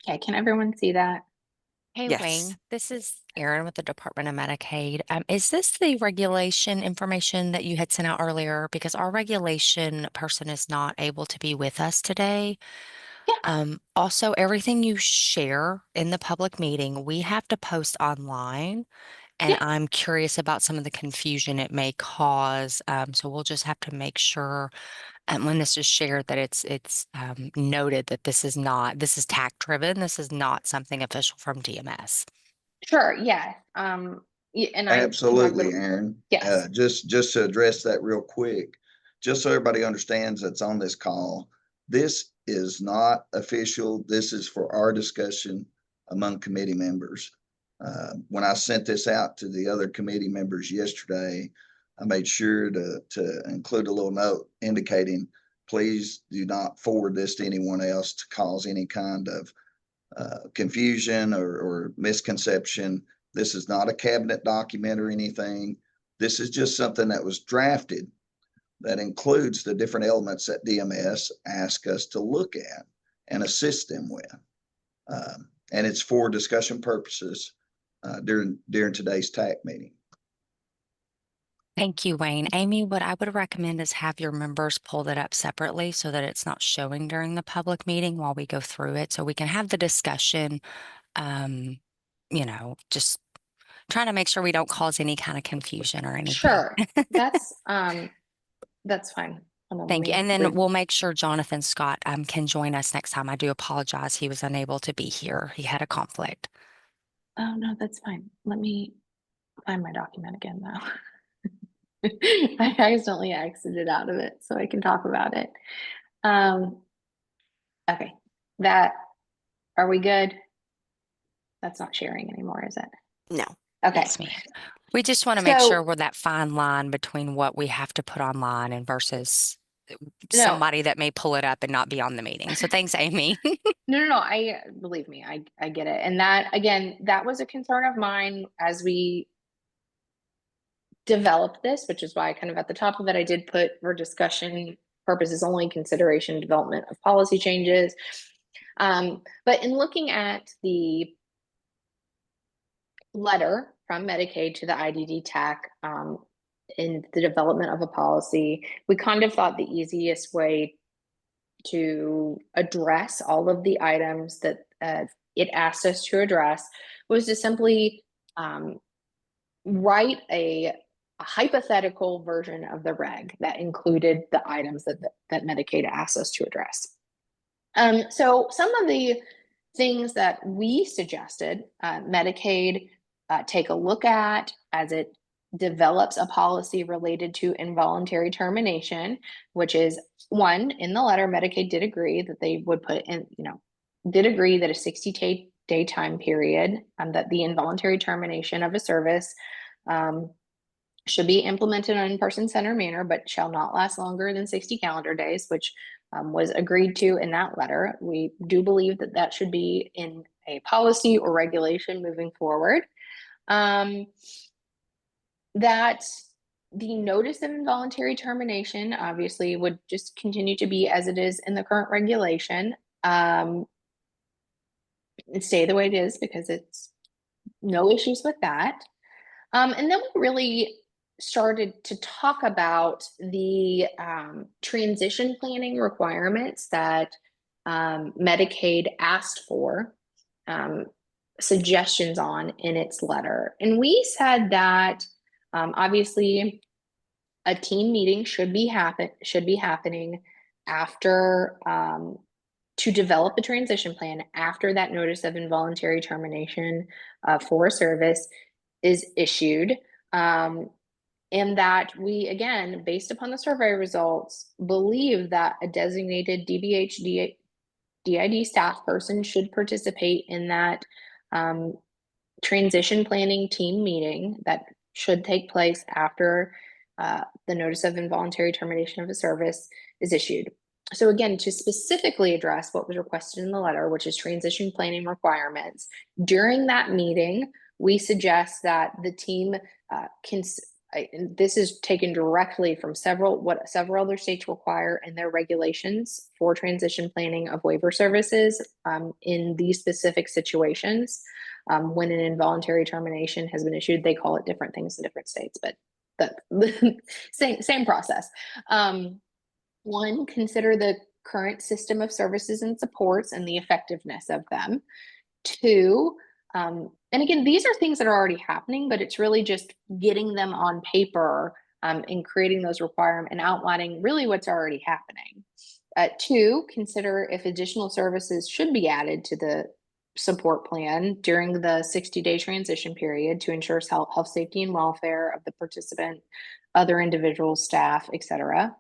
Okay, can everyone see that? Hey, Yes. Wayne, this is Erin with the Department of Medicaid. Is this the regulation information that you had sent out earlier? Because our regulation person is not able to be with us today. Yeah. Also, everything you share in the public meeting, we have to post online. And Yeah. I'm curious about some of the confusion it may cause. So we'll just have to make sure when this is shared that it's noted that this is TAC driven. This is not something official from DMS. Sure. Yeah. And I Absolutely, Aaron. Yes. Just to address that real quick, just so everybody understands that's on this call, this is not official. This is for our discussion among committee members. When I sent this out to the other committee members yesterday, I made sure to include a little note indicating, please do not forward this to anyone else to cause any kind of confusion or misconception. This is not a cabinet document or anything. This is just something that was drafted that includes the different elements that DMS asked us to look at and assist them with. And it's for discussion purposes during today's TAC meeting. Thank you, Wayne. Amy, what I would recommend is have your members pull that up separately so that it's not showing during the public meeting while we go through it, so we can have the discussion, just trying to make sure we don't cause any kind of confusion or anything. Sure, that's fine. Thank you. And then we'll make sure Jonathan Scott can join us next time. I do apologize. He was unable to be here. He had a conflict. Oh, no, that's fine. Let me find my document again now. I accidentally exited out of it so I can talk about it. Okay, are we good? That's not sharing anymore, is it? No. Okay. Yes, ma'am. We just want to make sure we're that fine line between what we have to put online and versus somebody that may pull it up and not be on the meeting. So thanks, Amy. No. Believe me, I get it. And that, again, that was a concern of mine as we developed this, which is why kind of at the top of it, I did put for discussion purposes only, consideration development of policy changes. But in looking at the letter from Medicaid to the IDD TAC in the development of a policy, we kind of thought the easiest way to address all of the items that it asked us to address was to simply write a hypothetical version of the reg that included the items that Medicaid asked us to address. So some of the things that we suggested Medicaid take a look at as it develops a policy related to involuntary termination, which is one, in the letter, Medicaid did agree that they would put in, did agree that a 60-day time period, that the involuntary termination of a service should be implemented in a person-centered manner, but shall not last longer than 60 calendar days, which was agreed to in that letter. We do believe that that should be in a policy or regulation moving forward. That the notice of involuntary termination obviously would just continue to be as it is in the current regulation, and stay the way it is because it's no issues with that. And then we really started to talk about the transition planning requirements that Medicaid asked for suggestions on in its letter. And we said that obviously a team meeting should be happening after to develop a transition plan after that notice of involuntary termination for a service is issued. And that we, again, based upon the survey results, believe that a designated DBH DID staff person should participate in that transition planning team meeting that should take place after the notice of involuntary termination of a service is issued. So again, to specifically address what was requested in the letter, which is transition planning requirements, during that meeting, we suggest that the team this is taken directly from what several other states require in their regulations for transition planning of waiver services in these specific situations. When an involuntary termination has been issued, they call it different things in different states, but the same process. One, consider the current system of services and supports and the effectiveness of them. Two, and again, these are things that are already happening, but it's really just getting them on paper and creating those requirements and outlining really what's already happening. Two, consider if additional services should be added to the support plan during the 60-day transition period to ensure health, safety, and welfare of the participant, other individuals, staff, etc.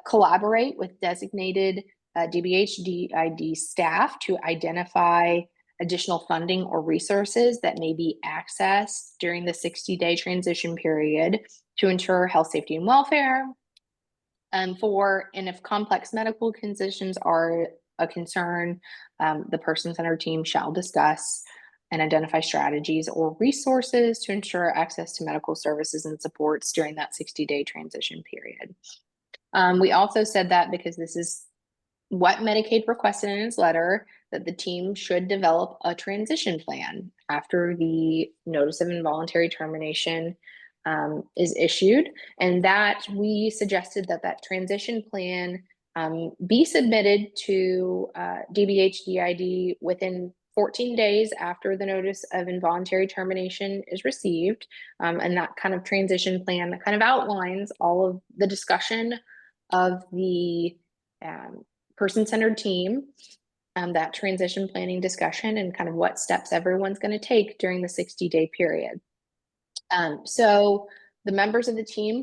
Collaborate with designated DBH DID staff to identify additional funding or resources that may be accessed during the 60-day transition period to ensure health, safety, and welfare. And if complex medical conditions are a concern, the person-centered team shall discuss and identify strategies or resources to ensure access to medical services and supports during that 60-day transition period. We also said that because this is what Medicaid requested in its letter, that the team should develop a transition plan after the notice of involuntary termination is issued, and that we suggested that that transition plan be submitted to DBH-DID within 14 days after the notice of involuntary termination is received. And that kind of transition plan that kind of outlines all of the discussion of the person-centered team, that transition planning discussion, and kind of what steps everyone's going to take during the 60-day period. So the members of the team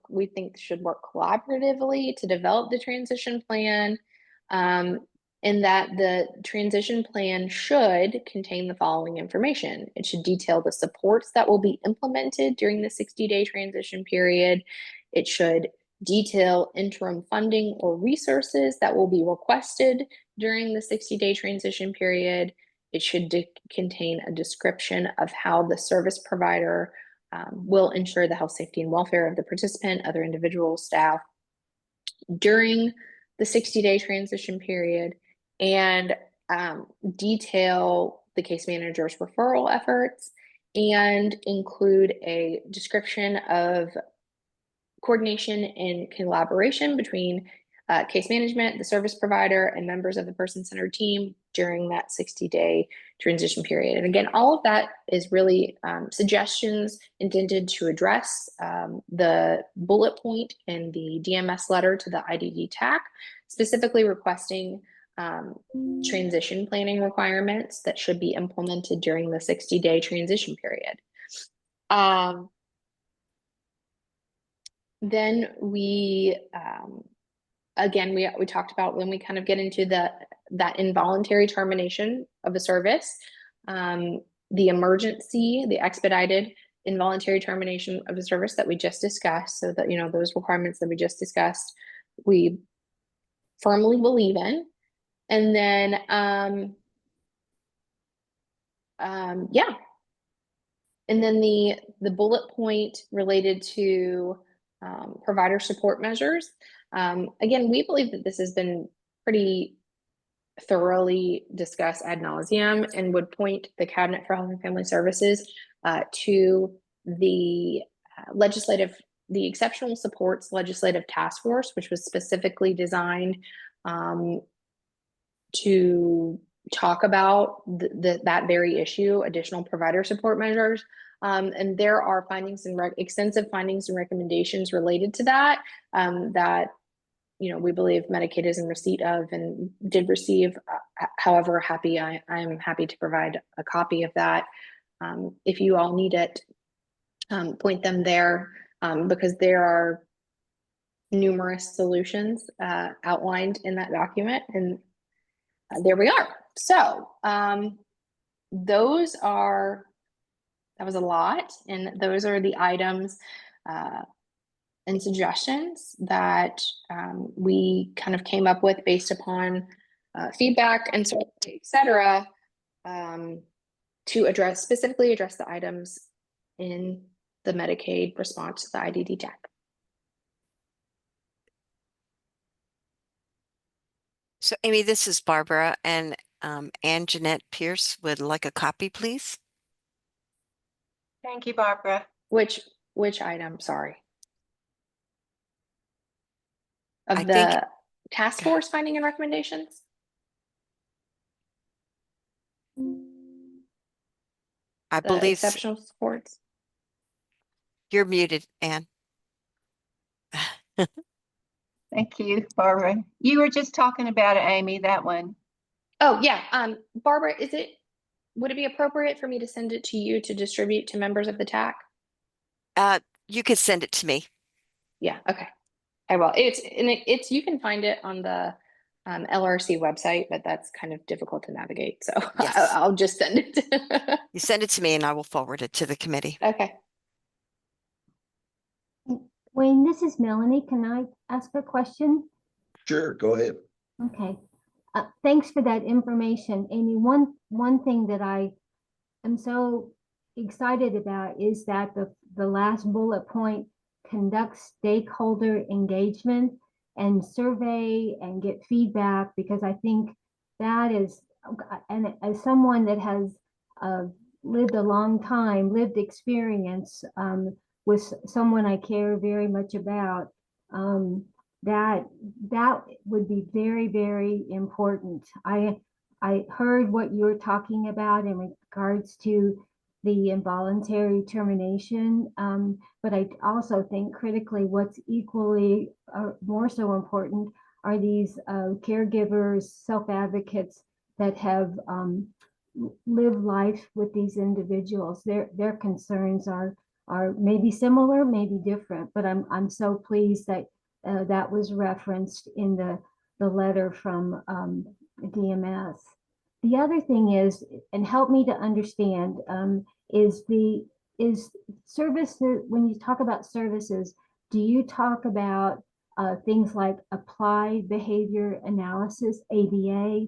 we think should work collaboratively to develop the transition plan, and that the transition plan should contain the following information. It should detail the supports that will be implemented during the 60-day transition period. It should detail interim funding or resources that will be requested during the 60-day transition period. It should contain a description of how the service provider will ensure the health, safety, and welfare of the participant, other individuals, staff during the 60-day transition period, and detail the case manager's referral efforts, and include a description of coordination and collaboration between case management, the service provider, and members of the person-centered team during that 60-day transition period. And again, all of that is really suggestions intended to address the bullet point in the DMS letter to the IDD TAC, specifically requesting transition planning requirements that should be implemented during the 60-day transition period. Then we talked about when we kind of get into that involuntary termination of a service, the expedited involuntary termination of a service that we just discussed, so that, those requirements that we just discussed, we firmly believe in. And then, and then the bullet point related to provider support measures. Again, we believe that this has been pretty thoroughly discussed ad nauseum, and would point the Cabinet for Health and Family Services to the Exceptional Supports Legislative Task Force, which was specifically designed to talk about that very issue, additional provider support measures. And there are extensive findings and recommendations related to that, that we believe Medicaid is in receipt of and did receive. However, I'm happy to provide a copy of that if you all need it. Point them there, because there are numerous solutions outlined in that document, and there we are. So that was a lot, and those are the items and suggestions that we kind of came up with based upon feedback and so et cetera, to specifically address the items in the Medicaid response to the IDD TAC. So Amy, this is Barbara, and Ann Jeanette Pierce would like a copy, please. Thank you, Barbara. Which item? Sorry. Of I the think task force finding and recommendations? I The believe exceptional supports? you're muted, Ann. Thank you, Barbara. You were just talking about it, Amy, that one. Oh, yeah. Barbara, would it be appropriate for me to send it to you to distribute to members of the TAC? You could send it to me. Yeah, okay. I will. You can find it on the LRC website, but that's kind of difficult to navigate. So Yes. I'll just send it. You send it to me and I will forward it to the committee. Okay. Wayne, this is Melanie. Can I ask a question? Sure, go ahead. Okay. Thanks for that information, Amy. One thing that I am so excited about is that the last bullet point conducts stakeholder engagement and survey and get feedback, because I think that is, and as someone that has lived a long time, lived experience with someone I care very much about, that would be very, very important. I heard what you were talking about in regards to the involuntary termination, but I also think critically what's equally more so important are these caregivers, self-advocates that have lived life with these individuals. Their concerns are maybe similar, maybe different, but I'm so pleased that that was referenced in the letter from DMS. The other thing is, and help me to understand, is services, when you talk about services, do you talk about things like applied behavior analysis, ABA?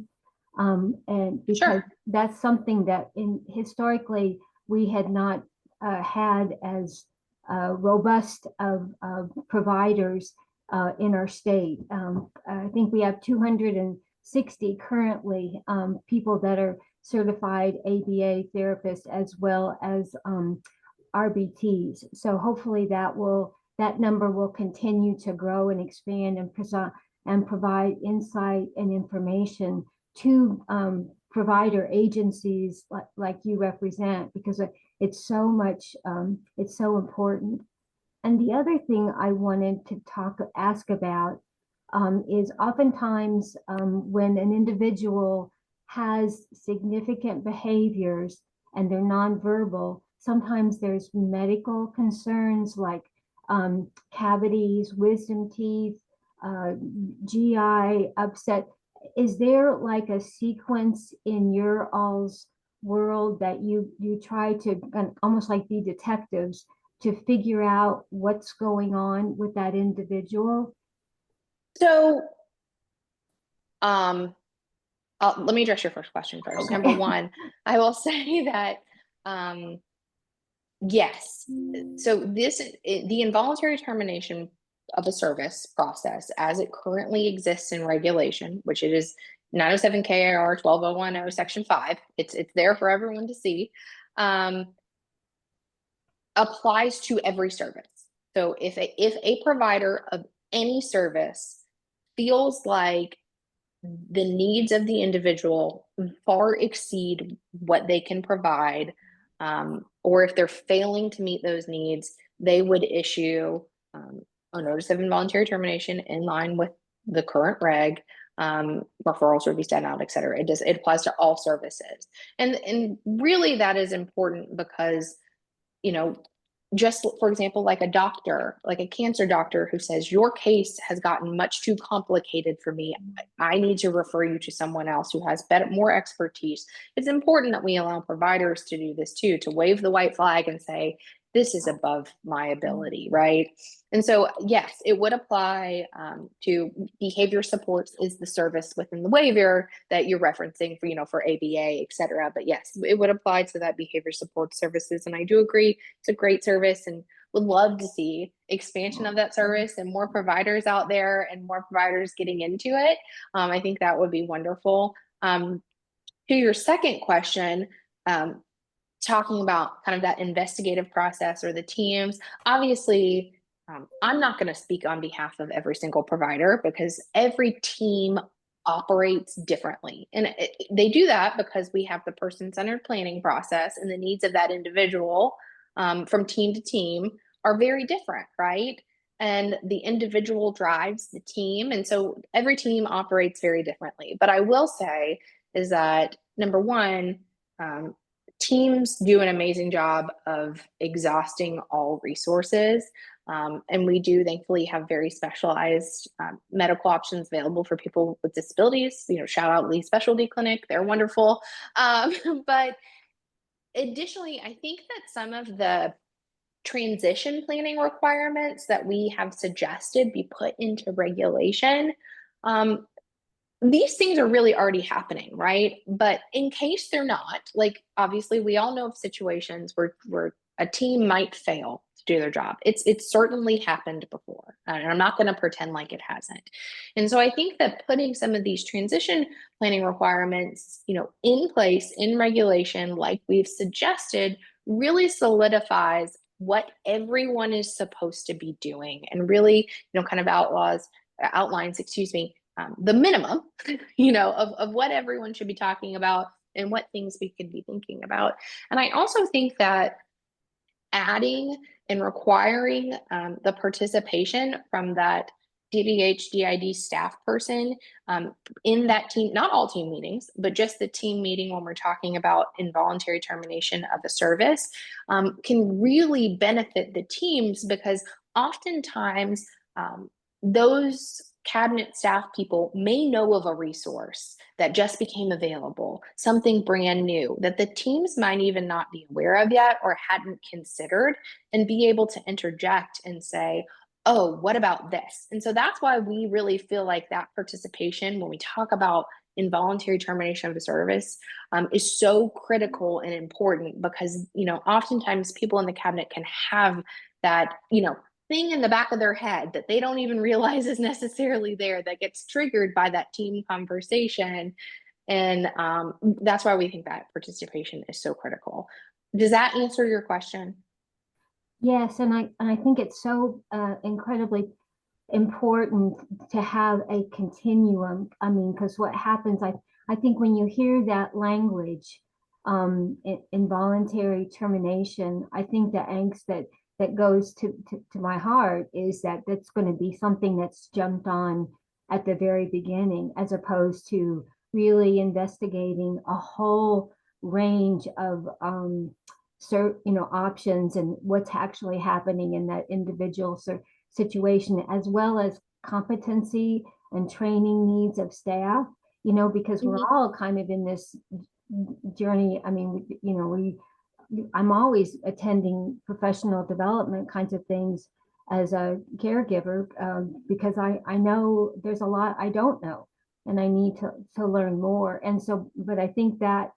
And because Sure. that's something that historically we had not had as robust of providers in our state. I think we have 260 currently people that are certified ABA therapists, as well as RBTs. So hopefully that number will continue to grow and expand and provide insight and information to provider agencies like you represent, because it's so much, it's so important. And the other thing I wanted to ask about is oftentimes when an individual has significant behaviors and they're nonverbal, sometimes there's medical concerns like cavities, wisdom teeth, GI upset. Is there like a sequence in your all's world that you try to almost like be detectives to figure out what's going on with that individual? So, let me address your first question first. Okay. Number one, I will say that, yes. So the involuntary termination of a service process as it currently exists in regulation, which it is 907 KAR 12010 section 5, it's there for everyone to see, applies to every service. So if a provider of any service feels like the needs of the individual far exceed what they can provide, or if they're failing to meet those needs, they would issue a notice of involuntary termination in line with the current reg. Referrals would be sent out, et cetera. It applies to all services. And really that is important because, you know, just for example, like a doctor, like a cancer doctor who says, your case has gotten much too complicated for me. I need to refer you to someone else who has more expertise. It's important that we allow providers to do this too, to wave the white flag and say, this is above my ability, right? And so, yes, it would apply to behavior supports is the service within the waiver that you're referencing for, for ABA, et cetera. But yes, it would apply to that behavior support services. And I do agree, it's a great service and would love to see expansion of that service and more providers out there and more providers getting into it. I think that would be wonderful. To your second question, talking about kind of that investigative process or the teams, obviously, I'm not going to speak on behalf of every single provider because every team operates differently. And they do that because we have the person-centered planning process and the needs of that individual from team to team are very different, right? And the individual drives the team. And so every team operates very differently. But I will say is that, number one, teams do an amazing job of exhausting all resources. And we do thankfully have very specialized medical options available for people with disabilities. Shout out Lee Specialty Clinic, they're wonderful. But additionally, I think that some of the transition planning requirements that we have suggested be put into regulation, these things are really already happening, right? But in case they're not, like obviously we all know of situations where a team might fail to do their job. It's certainly happened before, and I'm not going to pretend like it hasn't. And so I think that putting some of these transition planning requirements, in place in regulation, like we've suggested, really solidifies what everyone is supposed to be doing, and really, kind of outlines, the minimum, of what everyone should be talking about and what things we could be thinking about. And I also think that adding and requiring the participation from that DBH DID staff person in that team, not all team meetings, but just the team meeting when we're talking about involuntary termination of a service, can really benefit the teams, because oftentimes those cabinet staff people may know of a resource that just became available, something brand new that the teams might even not be aware of yet or hadn't considered, and be able to interject and say, oh, what about this? And so that's why we really feel like that participation, when we talk about involuntary termination of a service, is so critical and important, because oftentimes people in the cabinet can have that thing in the back of their head that they don't even realize is necessarily there, that gets triggered by that team conversation. And that's why we think that participation is so critical. Does that answer your question? Yes, and I think it's so incredibly important to have a continuum. I mean, because what happens, I think when you hear that language, involuntary termination, I think the angst that goes to my heart is that that's going to be something that's jumped on at the very beginning, as opposed to really investigating a whole range of options and what's actually happening in that individual situation, as well as competency and training needs of staff, because we're all kind of in this journey. I mean, I'm always attending professional development kinds of things as a caregiver, because I know there's a lot I don't know, and I need to learn more. And so, but I think that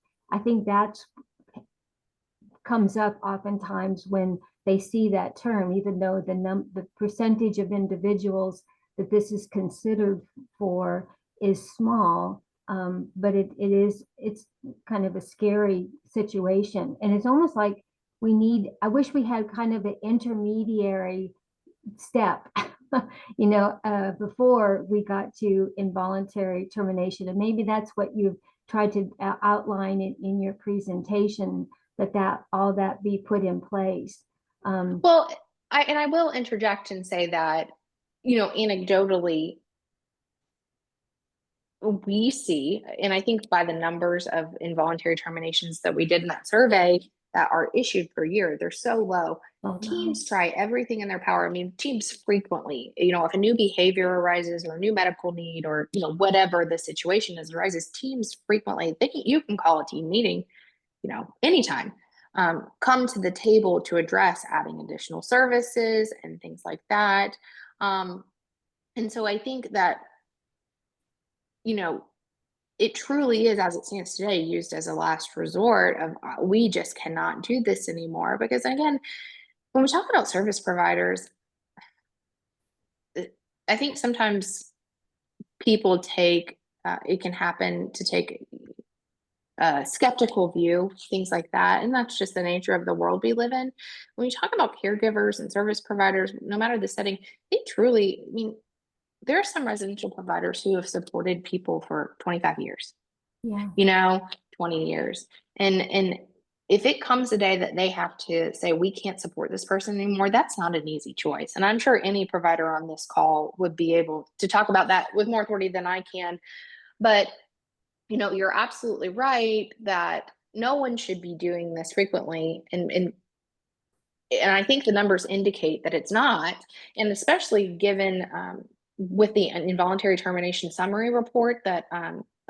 comes up oftentimes when they see that term, even though the percentage of individuals that this is considered for is small. But it's kind of a scary situation. And it's almost like I wish we had kind of an intermediary step, before we got to involuntary termination. And maybe that's what you've tried to outline in your presentation, that all that be put in place. Well, I will interject and say that, anecdotally, we see, and I think by the numbers of involuntary terminations that we did in that survey that are issued per year, they're so low. Teams try everything in their power. I mean, teams frequently, if a new behavior arises or a new medical need, or, whatever the situation is arises, teams frequently, you can call a team meeting, anytime, come to the table to address adding additional services and things like that. And so I think that, it truly is, as it stands today, used as a last resort of we just cannot do this anymore. Because again, when we talk about service providers, I think sometimes people it can happen to take a skeptical view, things like that. And that's just the nature of the world we live in. When we talk about caregivers and service providers, no matter the setting, they truly, there are some residential providers who have supported people for 25 years, 20 years. And if it comes a day that they have to say, we can't support this person anymore, that's not an easy choice. And I'm sure any provider on this call would be able to talk about that with more authority than I can. But, you're absolutely right that no one should be doing this frequently. And and I think the numbers indicate that it's not, and especially given with the involuntary termination summary report that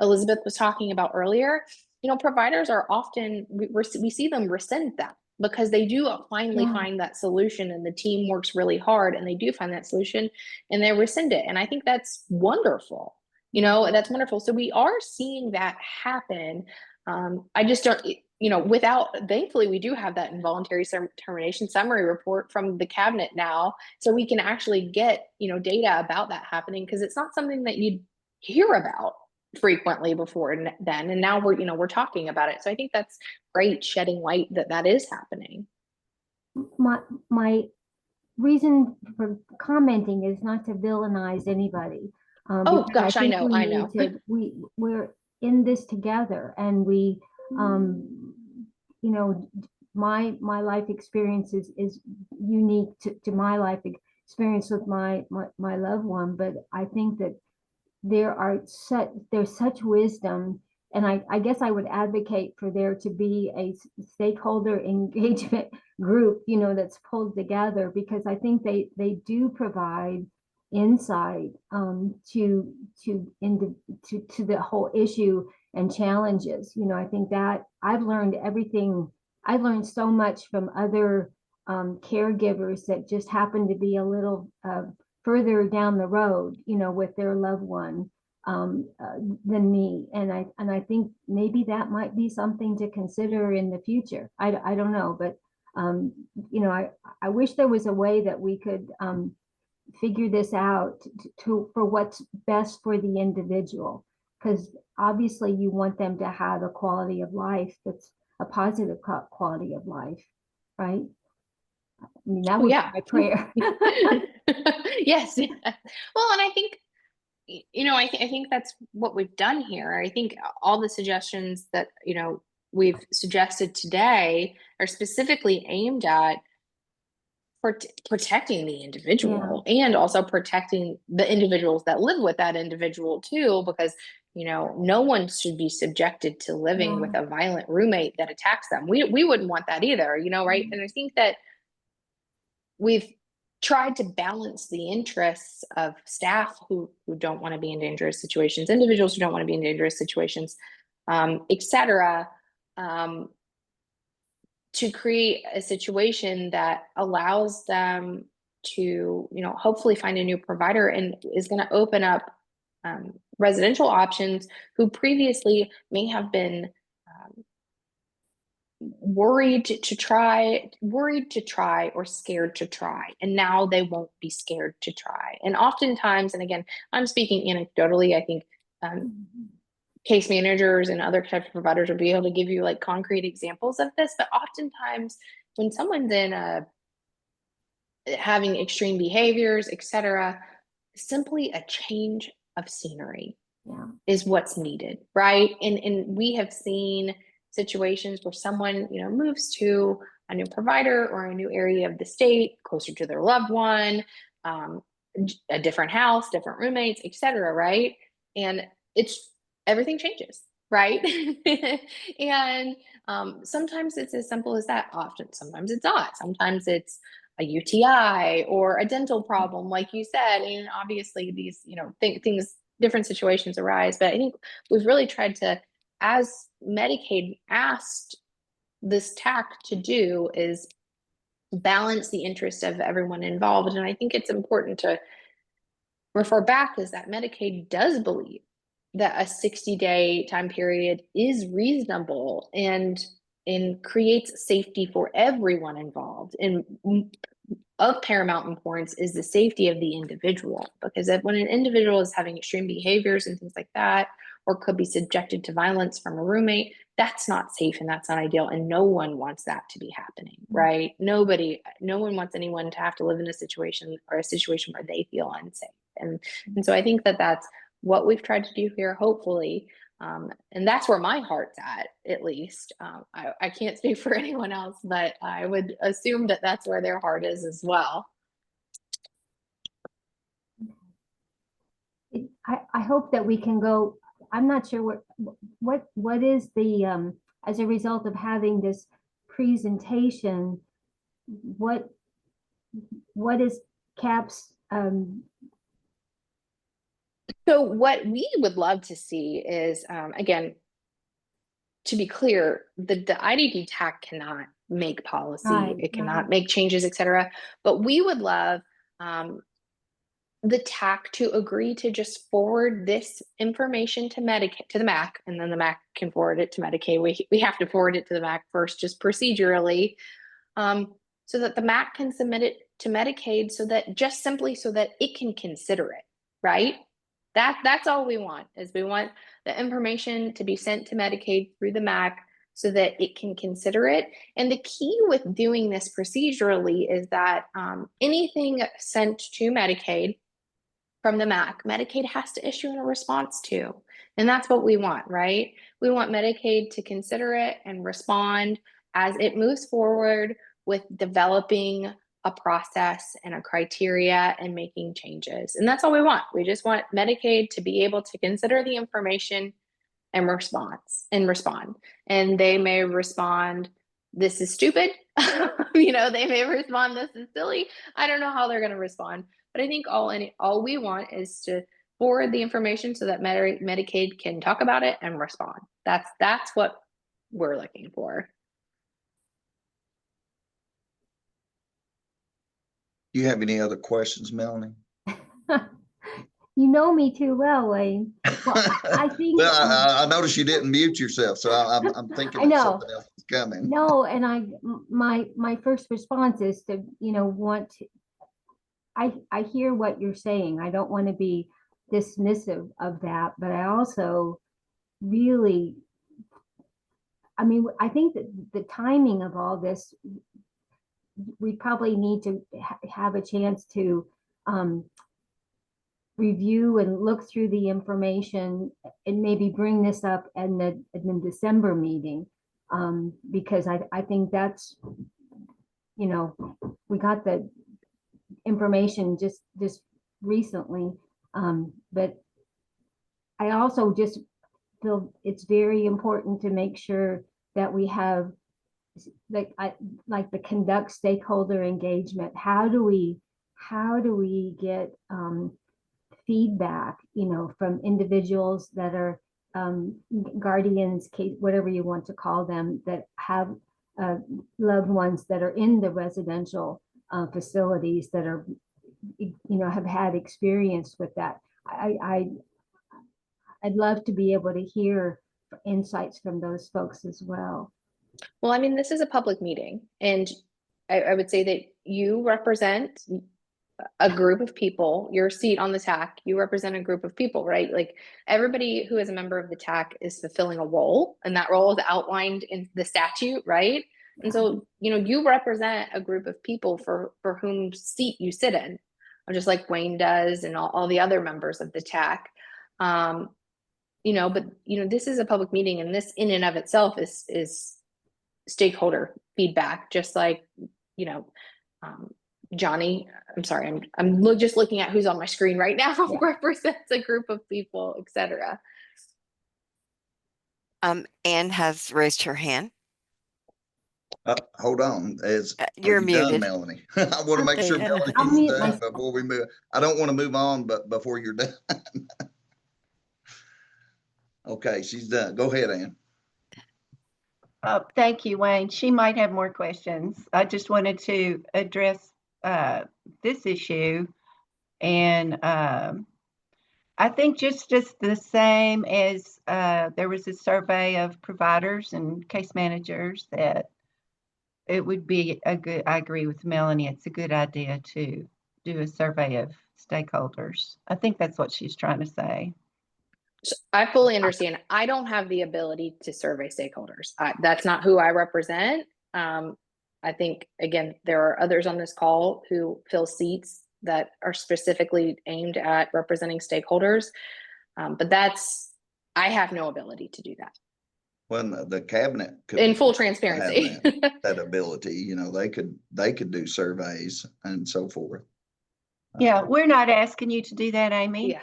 Elizabeth was talking about earlier, you know, providers are often, we see them rescind that because they do finally find that solution, and the team works really hard and they do find that solution and they rescind it. And I think that's wonderful. You know, that's wonderful. So we are seeing that happen. I just don't, you know, thankfully, we do have that involuntary termination summary report from the cabinet now. So we can actually get, you know, data about that happening, because it's not something that you'd hear about frequently before then. And now we're, you know, we're talking about it. So I think that's great, shedding light that that is happening. My reason for commenting is not to villainize anybody. Oh Because gosh, I think know, we I need know. to, we're in this together, and we, you know, my life experience is unique to my life experience with my loved one, but I think that there's such wisdom, and I guess I would advocate for there to be a stakeholder engagement group, you know, that's pulled together, because I think they do provide insight to the whole issue and challenges. You know, I think that I've learned so much from other caregivers that just happen to be a little further down the road, you know, with their loved one than me. And I think maybe that might be something to consider in the future. I don't know, but you know, I wish there was a way that we could figure this out for what's best for the individual, because obviously you want them to have a quality of life that's a positive quality of life, right? I mean, that would be my prayer. Yes. Well, and I think, you know, I think that's what we've done here. I think all the suggestions that, you know, we've suggested today are specifically aimed at protecting the individual, and also protecting the individuals that live with that individual too, because, you know, no one should be subjected to living with a violent roommate that attacks them. We wouldn't want that either, you know, right? And I think that we've tried to balance the interests of staff who don't want to be in dangerous situations, individuals who don't want to be in dangerous situations, et cetera, to create a situation that allows them to, you know, hopefully find a new provider, and is going to open up residential options who previously may have been worried to try or scared to try, and now they won't be scared to try. And oftentimes, and again, I'm speaking anecdotally, I think case managers and other types of providers will be able to give you like concrete examples of this, but oftentimes when someone's in having extreme behaviors, etc., simply a change of scenery is what's needed, right? And we have seen situations where someone, you know, moves to a new provider or a new area of the state, closer to their loved one, a different house, different roommates, etc., right? And it's everything changes, right? And sometimes it's as simple as that. Often, sometimes it's not. Sometimes it's a UTI or a dental problem, like you said. And obviously, these, you know, things, different situations arise. But I think we've really tried to, as Medicaid asked this TAC to do, is balance the interest of everyone involved. And I think it's important to refer back is that Medicaid does believe that a 60-day time period is reasonable and creates safety for everyone involved. And of paramount importance is the safety of the individual, because when an individual is having extreme behaviors and things like that, or could be subjected to violence from a roommate, that's not safe and that's not ideal. And no one wants that to be happening, right? No one wants anyone to have to live in a situation where they feel unsafe. And so I think that that's what we've tried to do here, hopefully. And that's where my heart's at least. I can't speak for anyone else, but I would assume that that's where their heart is as well. I hope that we can go. I'm not sure what is the as a result of having this presentation, what is CAP's So what we would love to see is, again, to be clear, the IDD TAC cannot make policy, Right, it cannot right. make changes, etc. But we would love the TAC to agree to just forward this information to Medicaid, to the MAC, and then the MAC can forward it to Medicaid. We have to forward it to the MAC first, just procedurally, so that the MAC can submit it to Medicaid, so that just simply so that it can consider it, right? That's all we want, is we want the information to be sent to Medicaid through the MAC so that it can consider it. And the key with doing this procedurally is that anything sent to Medicaid from the MAC, Medicaid has to issue a response to. And that's what we want, right? We want Medicaid to consider it and respond as it moves forward with developing a process and a criteria and making changes. And that's all we want. We just want Medicaid to be able to consider the information and respond. And they may respond, this is stupid. They may respond, this is silly. I don't know how they're going to respond, but I think all we want is to forward the information so that Medicaid can talk about it and respond. That's what we're looking for. Do you have any other questions, Melanie? You know me too well, Wayne. Well, I think Well, I noticed you didn't mute yourself, so I'm thinking I know. something else is coming. No, and my first response is to, I hear what you're saying. I don't want to be dismissive of that, but I also really, I think that the timing of all this, we probably need to have a chance to review and look through the information and maybe bring this up in the December meeting, because I think that's, we got the information just recently, but I also just feel it's very important to make sure that we have like the conduct stakeholder engagement. How do we get feedback, from individuals that are guardians, whatever you want to call them, that have loved ones that are in the residential facilities that are, have had experience with that. I'd love to be able to hear insights from those folks as well. Well, this is a public meeting, and I would say that you represent a group of people. Your seat on the TAC, you represent a group of people, right? Like, everybody who is a member of the TAC is fulfilling a role, and that role is outlined in the statute, right? And so, you represent a group of people for whom seat you sit in, just like Wayne does and all the other members of the TAC. But this is a public meeting, and this in and of itself is stakeholder feedback, just like, Johnny, I'm sorry, I'm just looking at who's on my screen right now, Yeah. represents a group of people, etc. Anne has raised her hand. Hold on. You're Are you done, muted. Melanie? I want to make sure Okay. Melanie I'll is mute done myself. before we move. I don't want to move on, but before you're done. Okay, she's done. Go ahead, Ann. Thank you, Wayne. She might have more questions. I just wanted to address this issue. And I think just the same as there was a survey of providers and case managers, that it would be I agree with Melanie, it's a good idea to do a survey of stakeholders. I think that's what she's trying to say. I fully understand. I don't have the ability to survey stakeholders. That's not who I represent. I think, again, there are others on this call who fill seats that are specifically aimed at representing stakeholders. But I have no ability to do that. When the cabinet could, in full transparency, have that ability, they could do surveys and so forth. Yeah, we're not asking you to do that, Amy. Yeah.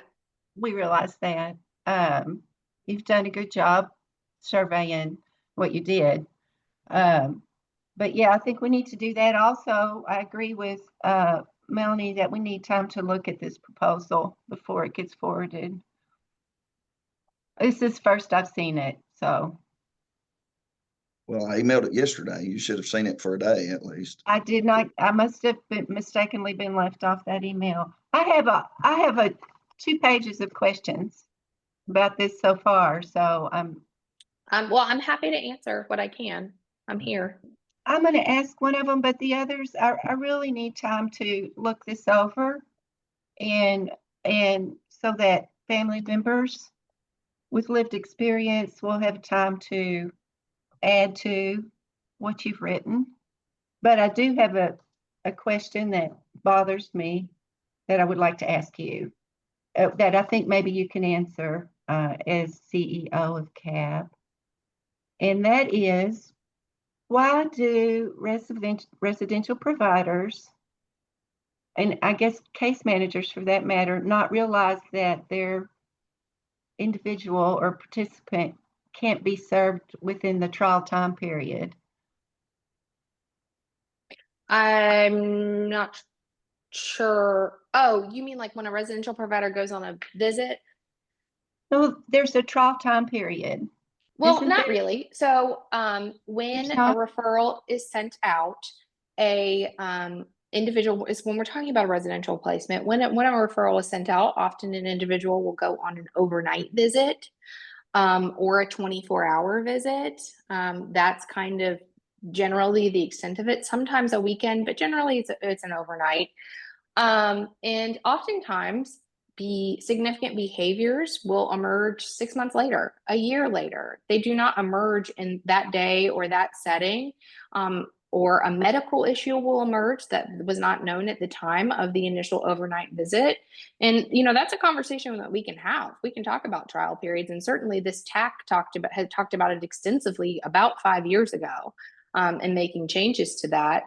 We realize that. You've done a good job surveying what you did. But but yeah, I think we need to do that. Also, I agree with Melanie that we need time to look at this proposal before it gets forwarded. This is first I've seen it, so. Well, I emailed it yesterday. You should have seen it for a day at least. I did not, I must have been mistakenly been left off that email. I have a 2 pages of questions about this so far, so Well, I'm happy to answer what I can. I'm here. I'm going to ask one of them, but the others, I really need time to look this over and so that family members with lived experience will have time to add to what you've written. But I do have a question that bothers me that I would like to ask you that I think maybe you can answer as CEO of CAB. And that is, why do residential providers, and I guess case managers for that matter, not realize that their individual or participant can't be served within the trial time period? I'm not sure. Oh, you mean like when a residential provider goes on a visit? No, there's a trial time period. Well, Isn't not there? really. So, when There's a not? referral is sent out, a individual is when we're talking about a residential placement. When a referral is sent out, often an individual will go on an overnight visit, or a 24-hour visit. That's kind of generally the extent of it. Sometimes a weekend, but generally it's an overnight. And oftentimes significant behaviors will emerge 6 months later, a year later. They do not emerge in that day or that setting. Or a medical issue will emerge that was not known at the time of the initial overnight visit. And, that's a conversation that we can have. We can talk about trial periods. And certainly this TAC had talked about it extensively about 5 years ago, and making changes to that.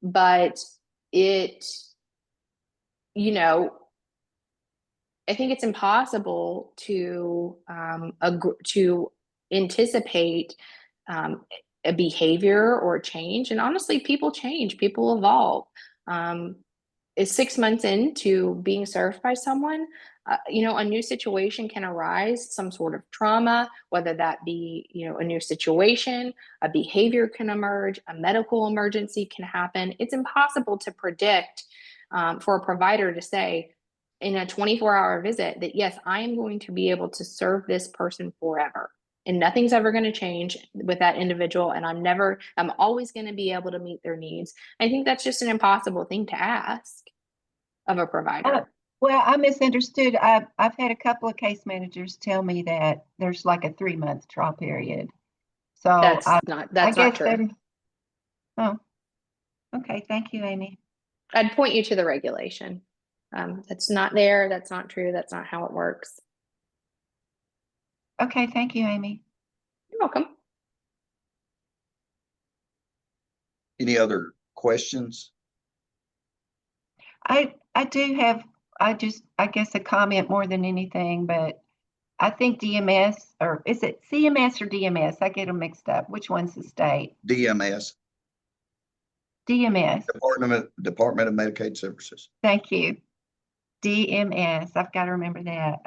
But I think it's impossible to anticipate a behavior or a change. And honestly, people change, people evolve. Is 6 months into being served by someone, a new situation can arise, some sort of trauma, whether that be, a new situation, a behavior can emerge, a medical emergency can happen. It's impossible to predict for a provider to say in a 24-hour visit that, yes, I am going to be able to serve this person forever. And nothing's ever going to change with that individual. And I'm always going to be able to meet their needs. I think that's just an impossible thing to ask of a provider. Well, I misunderstood. I've had a couple of case managers tell me that there's like a 3-month trial period. So That's I not guess true. Oh, okay. Thank you, Amy. I'd point you to the regulation. That's not there. That's not true. That's not how it works. Okay. Thank you, Amy. You're welcome. Any other questions? I do have, I guess a comment more than anything, but I think DMS, or is it CMS or DMS? I get them mixed up. Which one's the state? DMS, DMS. Department of Medicaid Services. Thank you. DMS. I've got to remember that.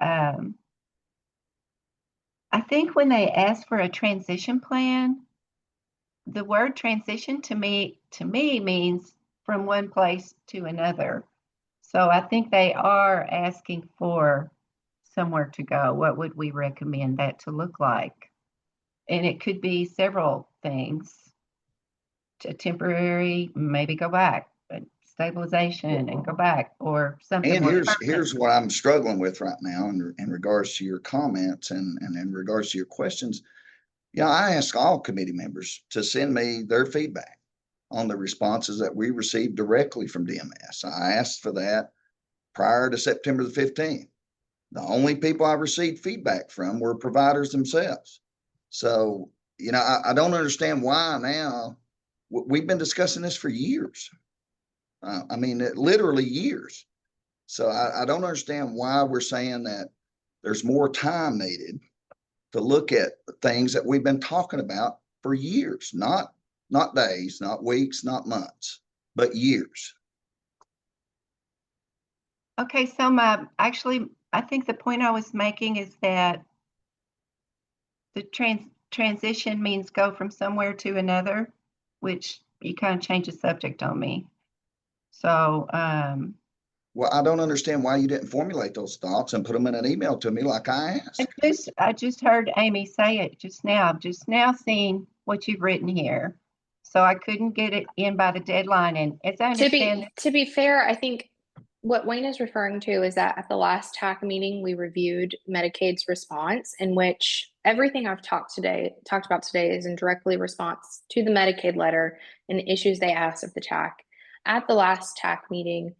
I think when they ask for a transition plan, the word transition to me means from one place to another. So I think they are asking for somewhere to go. What would we recommend that to look like? And it could be several things. A temporary, maybe go back, but stabilization and go back, or something. And more here's permanent. what I'm struggling with right now in regards to your comments and in regards to your questions. I ask all committee members to send me their feedback on the responses that we received directly from DMS. I asked for that prior to September the 15th. The only people I received feedback from were providers themselves. So, I don't understand why now. We've been discussing this for years. Literally years. So I don't understand why we're saying that there's more time needed to look at things that we've been talking about for years, not not days, not weeks, not months, but years. Okay, so I think the point I was making is that the transition means go from somewhere to another, which you kind of change the subject on me. So, Well, I don't understand why you didn't formulate those thoughts and put them in an email to me like I asked. I just heard Amy say it just now. I'm just now seeing what you've written here. So I couldn't get it in by the deadline. And as I understand it, To be fair, I think what Wayne is referring to is that at the last TAC meeting, we reviewed Medicaid's response, in which everything I've talked about today is in directly response to the Medicaid letter and the issues they asked of the TAC. At the last TAC meeting,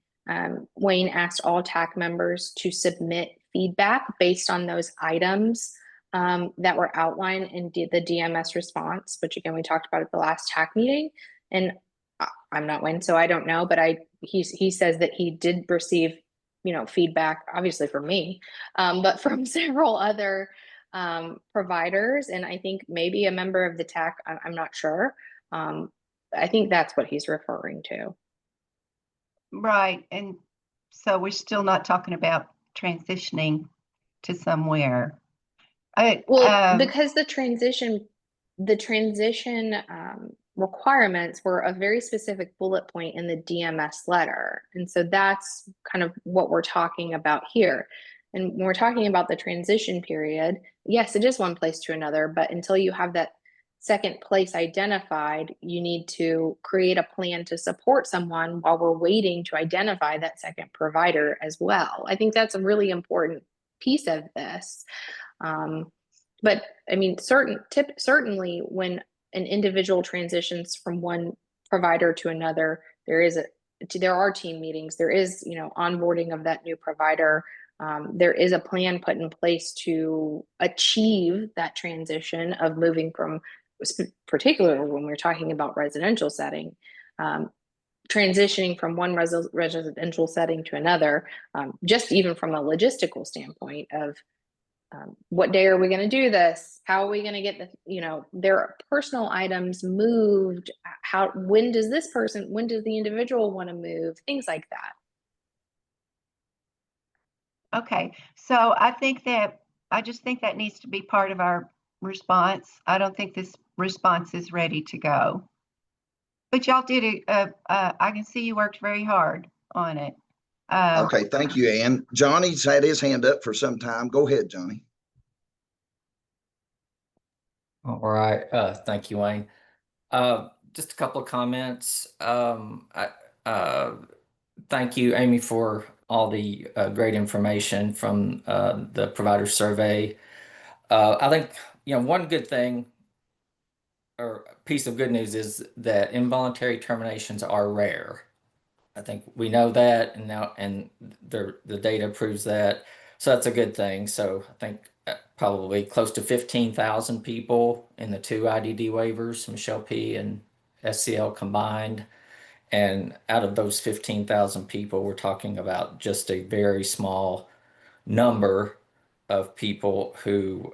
Wayne asked all TAC members to submit feedback based on those items that were outlined in the DMS response, which again we talked about at the last TAC meeting. And I'm not Wayne, so I don't know, but he says that he did receive, feedback, obviously from me, but from several other providers, and I think maybe a member of the TAC. I'm not sure. I think that's what he's referring to. right. And so we're still not talking about transitioning to somewhere. Well, because the transition requirements were a very specific bullet point in the DMS letter. And so that's kind of what we're talking about here. And when we're talking about the transition period, yes, it is one place to another, but until you have that second place identified, you need to create a plan to support someone while we're waiting to identify that second provider as well. I think that's a really important piece of this. But I mean, certainly when an individual transitions from one provider to another, there are team meetings, there is, onboarding of that new provider. There is a plan put in place to achieve that transition of moving from, particularly when we're talking about residential setting, transitioning from one residential setting to another, just even from a logistical standpoint of what day are we going to do this? How are we going to get their personal items moved? When does the individual want to move? Things like that. Okay, so I just think that needs to be part of our response. I don't think this response is ready to go. But y'all did it. I can see you worked very hard on it. Okay, thank you, Ann. Johnny's had his hand up for some time. Go ahead, Johnny. All right. Thank you, Wayne. Just a couple of comments. Thank you, Amy, for all the great information from the provider survey. I think, one good thing or piece of good news is that involuntary terminations are rare. I think we know that, and the data proves that. So that's a good thing. So I think probably close to 15,000 people in the two IDD waivers, Michelle P. and SCL combined. And out of those 15,000 people, we're talking about just a very small number of people who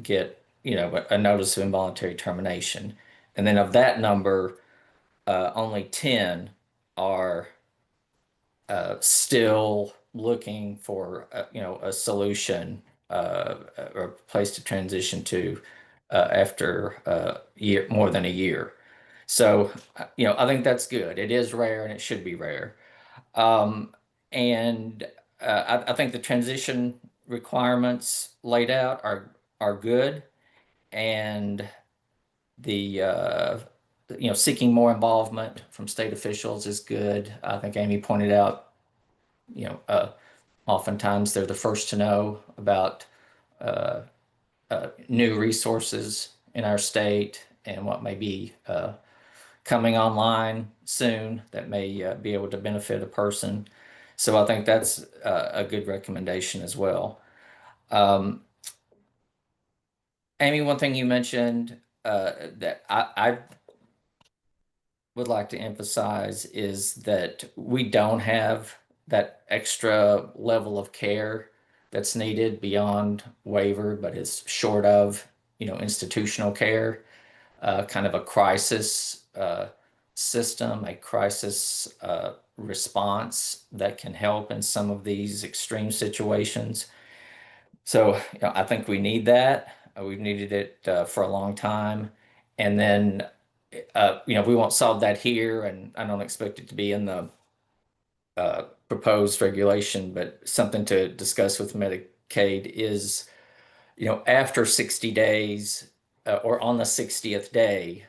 get, a notice of involuntary termination. And then of that number, only 10 are still looking for a solution or a place to transition to after more than a year. So I think that's good. It is rare and it should be rare. And I think the transition requirements laid out are good, and the seeking more involvement from state officials is good. I think Amy pointed out, oftentimes they're the first to know about new resources in our state and what may be coming online soon that may be able to benefit a person. So I think that's a good recommendation as well. Amy, one thing you mentioned that I would like to emphasize is that we don't have that extra level of care that's needed beyond waiver, but is short of, institutional care. kind of a crisis system, a crisis response that can help in some of these extreme situations. So, I think we need that. We've needed it for a long time. And then, we won't solve that here, and I don't expect it to be in the proposed regulation, but something to discuss with Medicaid is, after 60 days or on the 60th day,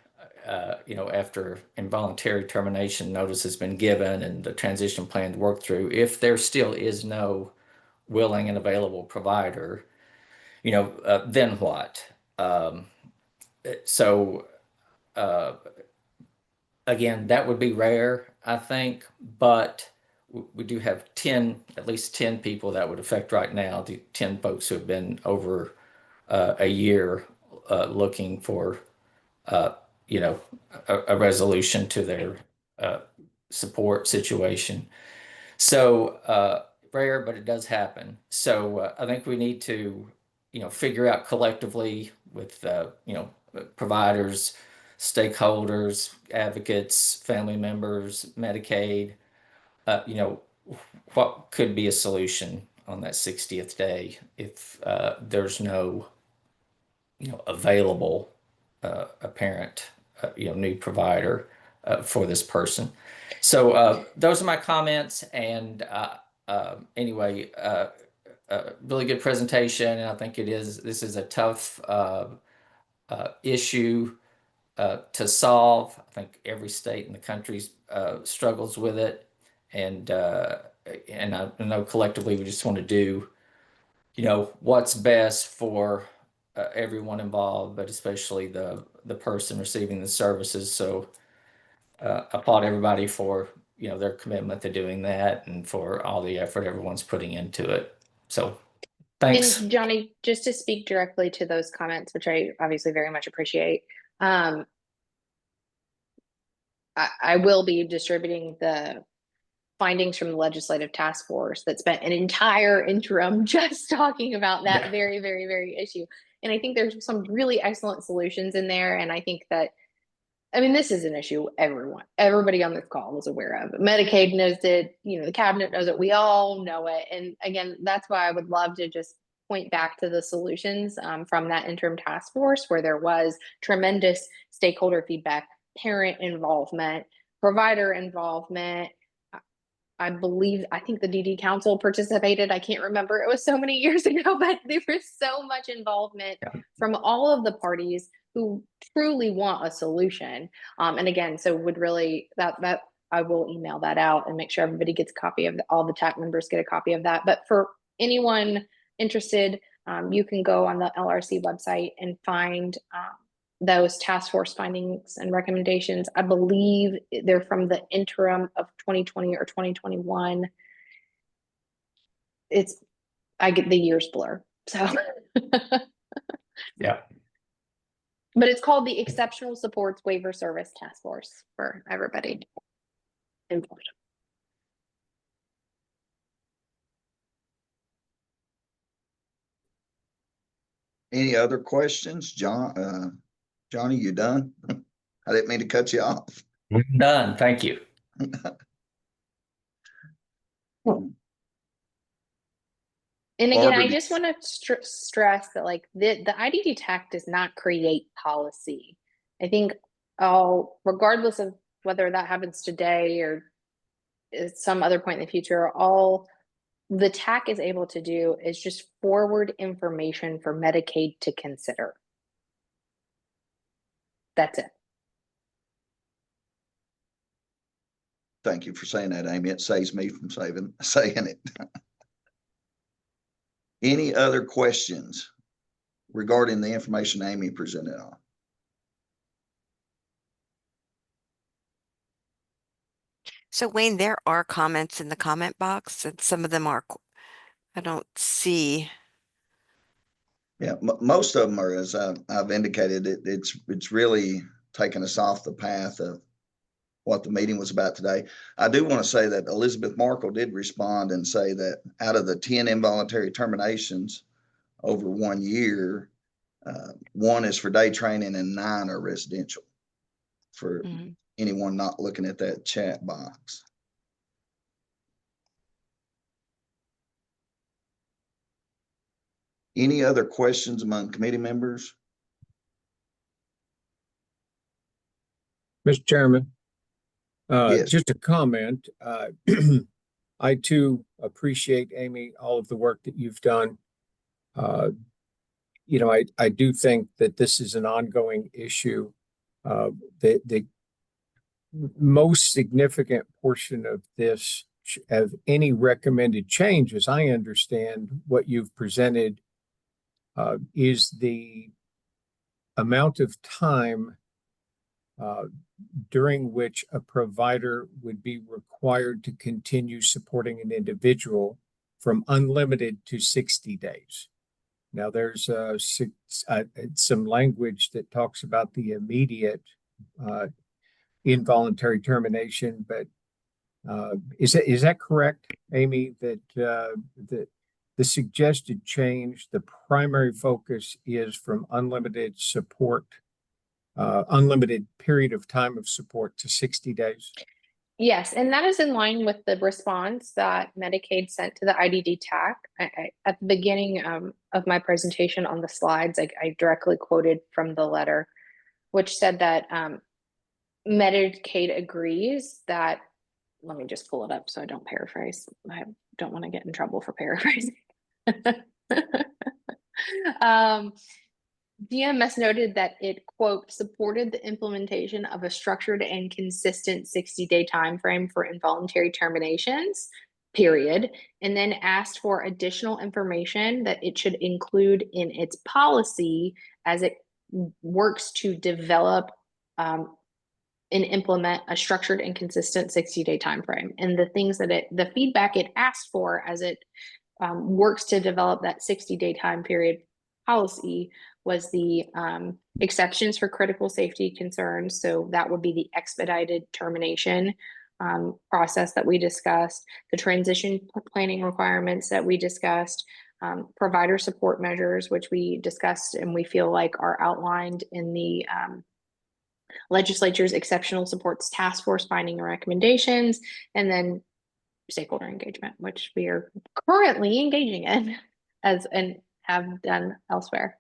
after involuntary termination notice has been given and the transition plan worked through, if there still is no willing and available provider, then what? So, uh, again, that would be rare, I think, but we do have at least 10 people that would affect right now, the 10 folks who have been over a year looking for, uh, a resolution to their support situation. So rare, but it does happen. So I think we need to, figure out collectively with, providers, stakeholders, advocates, family members, Medicaid, what could be a solution on that 60th day if there's no, available apparent, new provider for this person. So those are my comments. And anyway, really good presentation. And I think this is a tough issue to solve. I think every state in the country struggles with it. And I know collectively we just want to do, what's best for everyone involved, but especially the person receiving the services. So applaud everybody for, their commitment to doing that and for all the effort everyone's putting into it. So thanks. And Johnny, just to speak directly to those comments, which I obviously very much appreciate, I will be distributing the findings from the legislative task force that spent an entire interim just talking about that very, very, very issue. And I think there's some really excellent solutions in there. And I think that, this is an issue everybody on this call is aware of. Medicaid knows it, the cabinet knows it, we all know it. And again, that's why I would love to just point back to the solutions from that interim task force, where there was tremendous stakeholder feedback, parent involvement, provider involvement. I think the DD Council participated. I can't remember. It was so many years ago, but there was so much involvement from all of the parties who truly want a solution. And again, so would really that I will email that out and make sure everybody gets a copy of all the TAC members get a copy of that. But for anyone interested, you can go on the LRC website and find those task force findings and recommendations. I believe they're from the interim of 2020 or 2021. I get the years blur. So yeah. But it's called the Exceptional Supports Waiver Service Task Force for everybody involved. Any other questions? Johnny, you done? I didn't mean to cut you off. We're done. Thank you. And again, I just want to stress that the IDD TAC does not create policy. I think regardless of whether that happens today or at some other point in the future, all the TAC is able to do is just forward information for Medicaid to consider. That's it. Thank you for saying that, Amy. It saves me from saying it. Any other questions regarding the information Amy presented on? So Wayne, there are comments in the comment box and some of them I don't see. Yeah, most of them are, as I've indicated, it's really taken us off the path of what the meeting was about today. I do want to say that Elizabeth Markle did respond and say that out of the 10 involuntary terminations over 1 year, 1 is for day training and 9 are residential, for anyone not looking at that chat box. Any other questions among committee members? Mr. Chairman, Yes. just a comment. I too appreciate, Amy, all of the work that you've done. You know, I do think that this is an ongoing issue. The most significant portion of this, of any recommended change, as I understand what you've presented, is the amount of time during which a provider would be required to continue supporting an individual from unlimited to 60 days. Now, there's some language that talks about the immediate involuntary termination, but is that correct, Amy, that the suggested change, the primary focus is from unlimited support, unlimited period of time of support to 60 days? Yes, and that is in line with the response that Medicaid sent to the IDD TAC. At the beginning of my presentation on the slides, I directly quoted from the letter, which said that Medicaid agrees that, let me just pull it up so I don't paraphrase. I don't want to get in trouble for paraphrasing. DMS noted that it, quote, supported the implementation of a structured and consistent 60-day time frame for involuntary terminations, period, and then asked for additional information that it should include in its policy as it works to develop and implement a structured and consistent 60-day time frame. And the things that the feedback it asked for as it works to develop that 60-day time period policy was the exceptions for critical safety concerns. So that would be the expedited termination process that we discussed, the transition planning requirements that we discussed, provider support measures, which we discussed and we feel like are outlined in the legislature's exceptional supports task force finding recommendations, and then stakeholder engagement, which we are currently engaging in and have done elsewhere.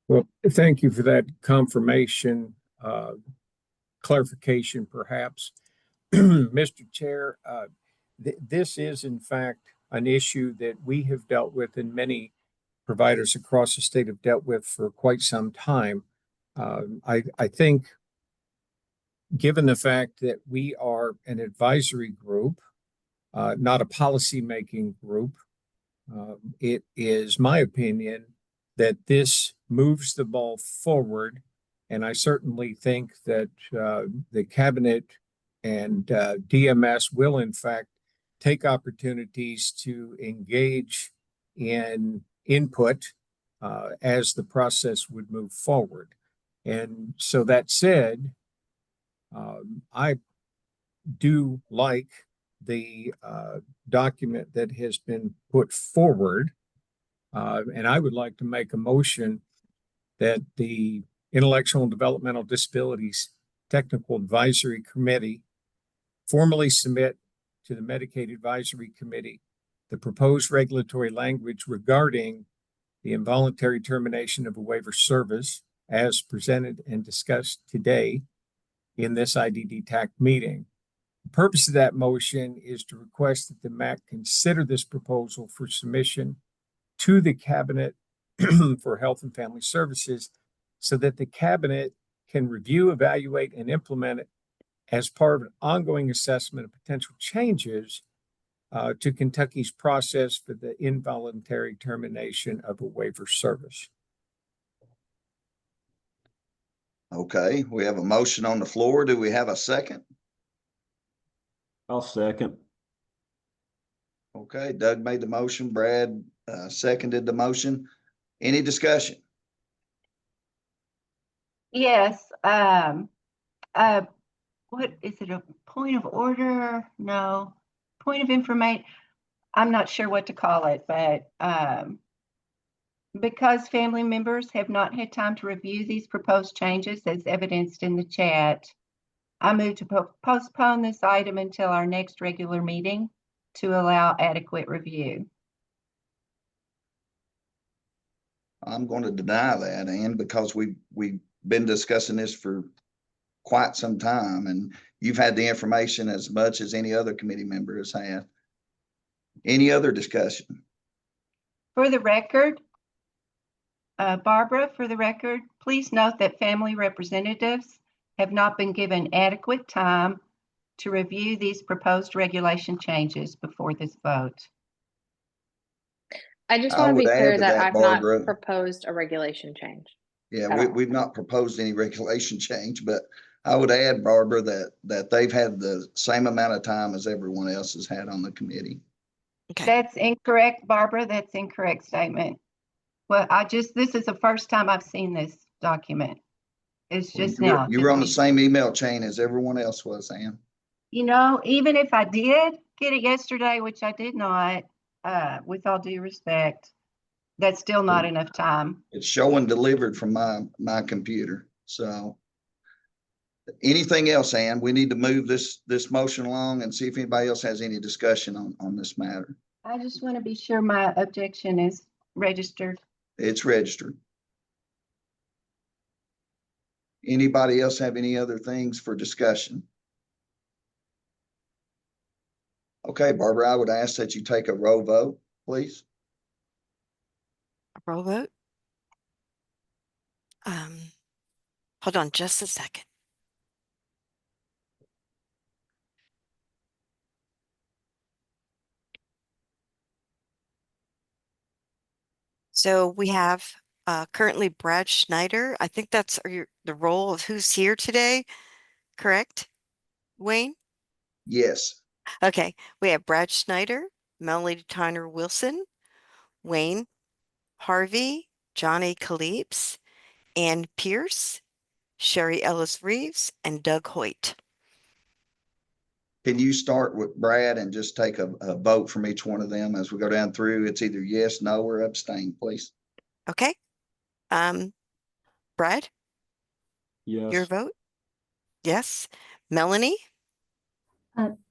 Well, thank you for that confirmation, clarification, perhaps. Mr. Chair, this is in fact an issue that we have dealt with and many providers across the state have dealt with for quite some time. I think given the fact that we are an advisory group, not a policy-making group, it is my opinion that this moves the ball forward. And I certainly think that the cabinet and DMS will, in fact, take opportunities to engage in input as the process would move forward. And so that said, I do like the document that has been put forward. And I would like to make a motion that the Intellectual and Developmental Disabilities Technical Advisory Committee formally submit to the Medicaid Advisory Committee the proposed regulatory language regarding the involuntary termination of a waiver service as presented and discussed today in this IDD TAC meeting. The purpose of that motion is to request that the MAC consider this proposal for submission to the Cabinet for Health and Family Services so that the Cabinet can review, evaluate, and implement it as part of an ongoing assessment of potential changes to Kentucky's process for the involuntary termination of a waiver service. Okay, we have a motion on the floor. Do we have a second? I'll second. Okay, Doug made the motion. Brad seconded the motion. Any discussion? Yes. What is it? A point of order? No. Point of information. I'm not sure what to call it, but Because family members have not had time to review these proposed changes as evidenced in the chat, I move to postpone this item until our next regular meeting to allow adequate review. I'm going to deny that, Ann, because we've been discussing this for quite some time, and you've had the information as much as any other committee member has had. Any other discussion? For the record, Barbara, for the record, please note that family representatives have not been given adequate time to review these proposed regulation changes before this vote. I just I want to would be add clear to that that, I've not Barbara. proposed a regulation change. Yeah, at all. we've not proposed any regulation change, but I would add, Barbara, that they've had the same amount of time as everyone else has had on the committee. Okay. That's incorrect, Barbara. That's incorrect statement. Well, this is the first time I've seen this document. It's just now. You were on the same email chain as everyone else was, Ann. You know, even if I did get it yesterday, which I did not, with all due respect, that's still not enough time. It's showing delivered from my computer. So anything else, Ann? We need to move this motion along and see if anybody else has any discussion on this matter. I just want to be sure my objection is registered. It's registered. Anybody else have any other things for discussion? Okay, Barbara, I would ask that you take a roll vote, please. A roll vote. Hold on just a second. So we have currently Brad Schneider. I think that's the role of who's here today, correct, Wayne? Yes. Okay, we have Brad Schneider, Melanie Tyner Wilson, Wayne Harvey, Johnny Calepes, Ann Pierce, Sherry Ellis Reeves, and Doug Hoyt. Can you start with Brad and just take a vote from each one of them as we go down through? It's either yes, no, or abstain, please. Okay. Brad, your Yes. vote? Yes. Melanie?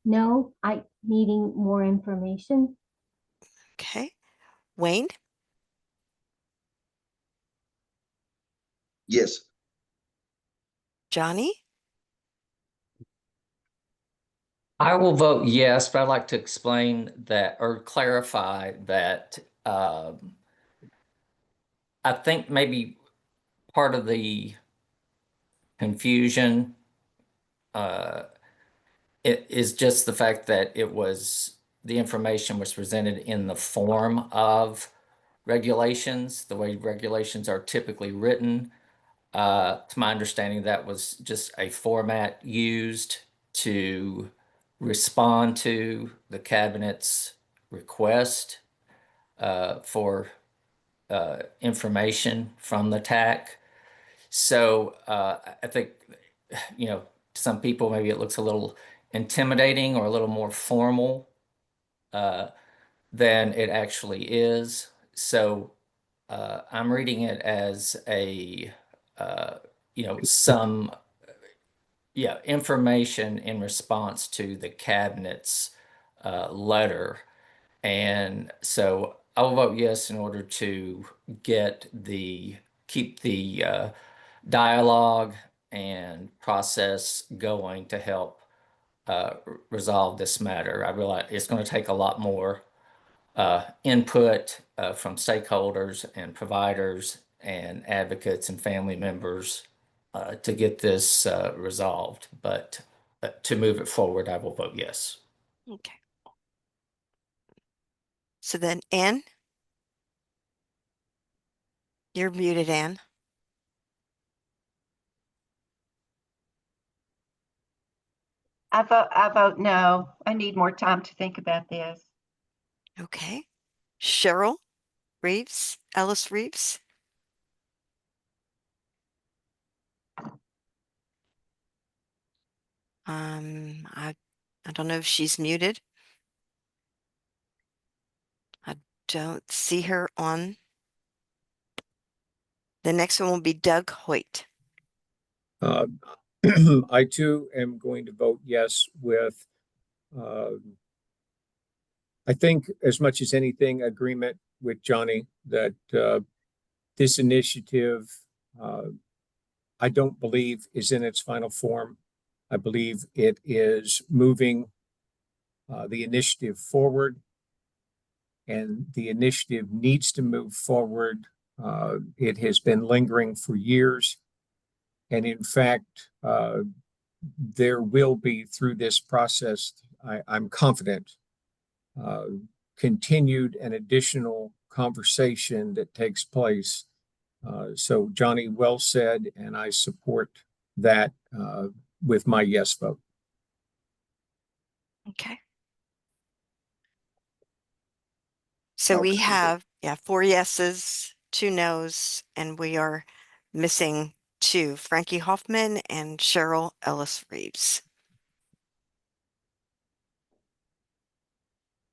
No, I needing more information. Okay. Wayne? Yes. Johnny? I will vote yes, but I'd like to explain that or clarify that I think maybe part of the confusion it is just the fact that the information was presented in the form of regulations, the way regulations are typically written. To my understanding, that was just a format used to respond to the cabinet's request for information from the TAC. So I think, to some people, maybe it looks a little intimidating or a little more formal than it actually is. So I'm reading it as some information in response to the cabinet's letter. And so I'll vote yes in order to keep the dialogue and process going to help resolve this matter. I realize it's going to take a lot more input from stakeholders and providers and advocates and family members to get this resolved. But to move it forward, I will vote yes. Okay. So then Ann? You're muted, Ann. I vote no. I need more time to think about this. Okay. Cheryl Reeves, Ellis Reeves? I don't know if she's muted. I don't see her on. The next one will be Doug Hoyt. Uh, I too am going to vote yes with, I think as much as anything, agreement with Johnny that this initiative, I don't believe is in its final form. I believe it is moving the initiative forward, and the initiative needs to move forward. It has been lingering for years. And in fact, there will be through this process, I'm confident, continued and additional conversation that takes place. So Johnny, well said, and I support that with my yes vote. Okay. So we Okay. have, 4 yeses, 2 nos, and we are missing 2, Frankie Hoffman and Cheryl Ellis Reeves.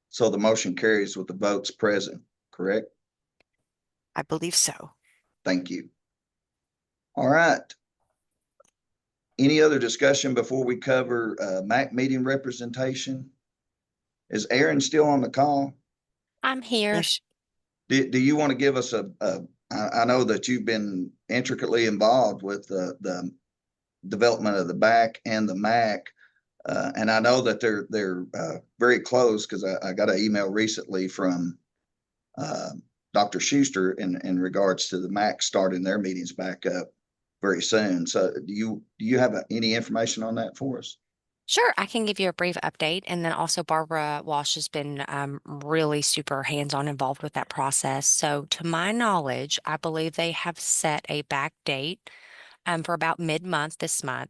So the motion carries with the votes present, correct? I believe so. Thank you. All right. Any other discussion before we cover MAC meeting representation? Is Aaron still on the call? I'm here. Yes. Do you want to give us I know that you've been intricately involved with the development of the BAC and the MAC. And I know that they're very close because I got an email recently from Dr. Schuster in regards to the MAC starting their meetings back up very soon. So do you have any information on that for us? Sure, I can give you a brief update. And then also Barbara Walsh has been really super hands-on involved with that process. So to my knowledge, I believe they have set a back date for about mid-month this month.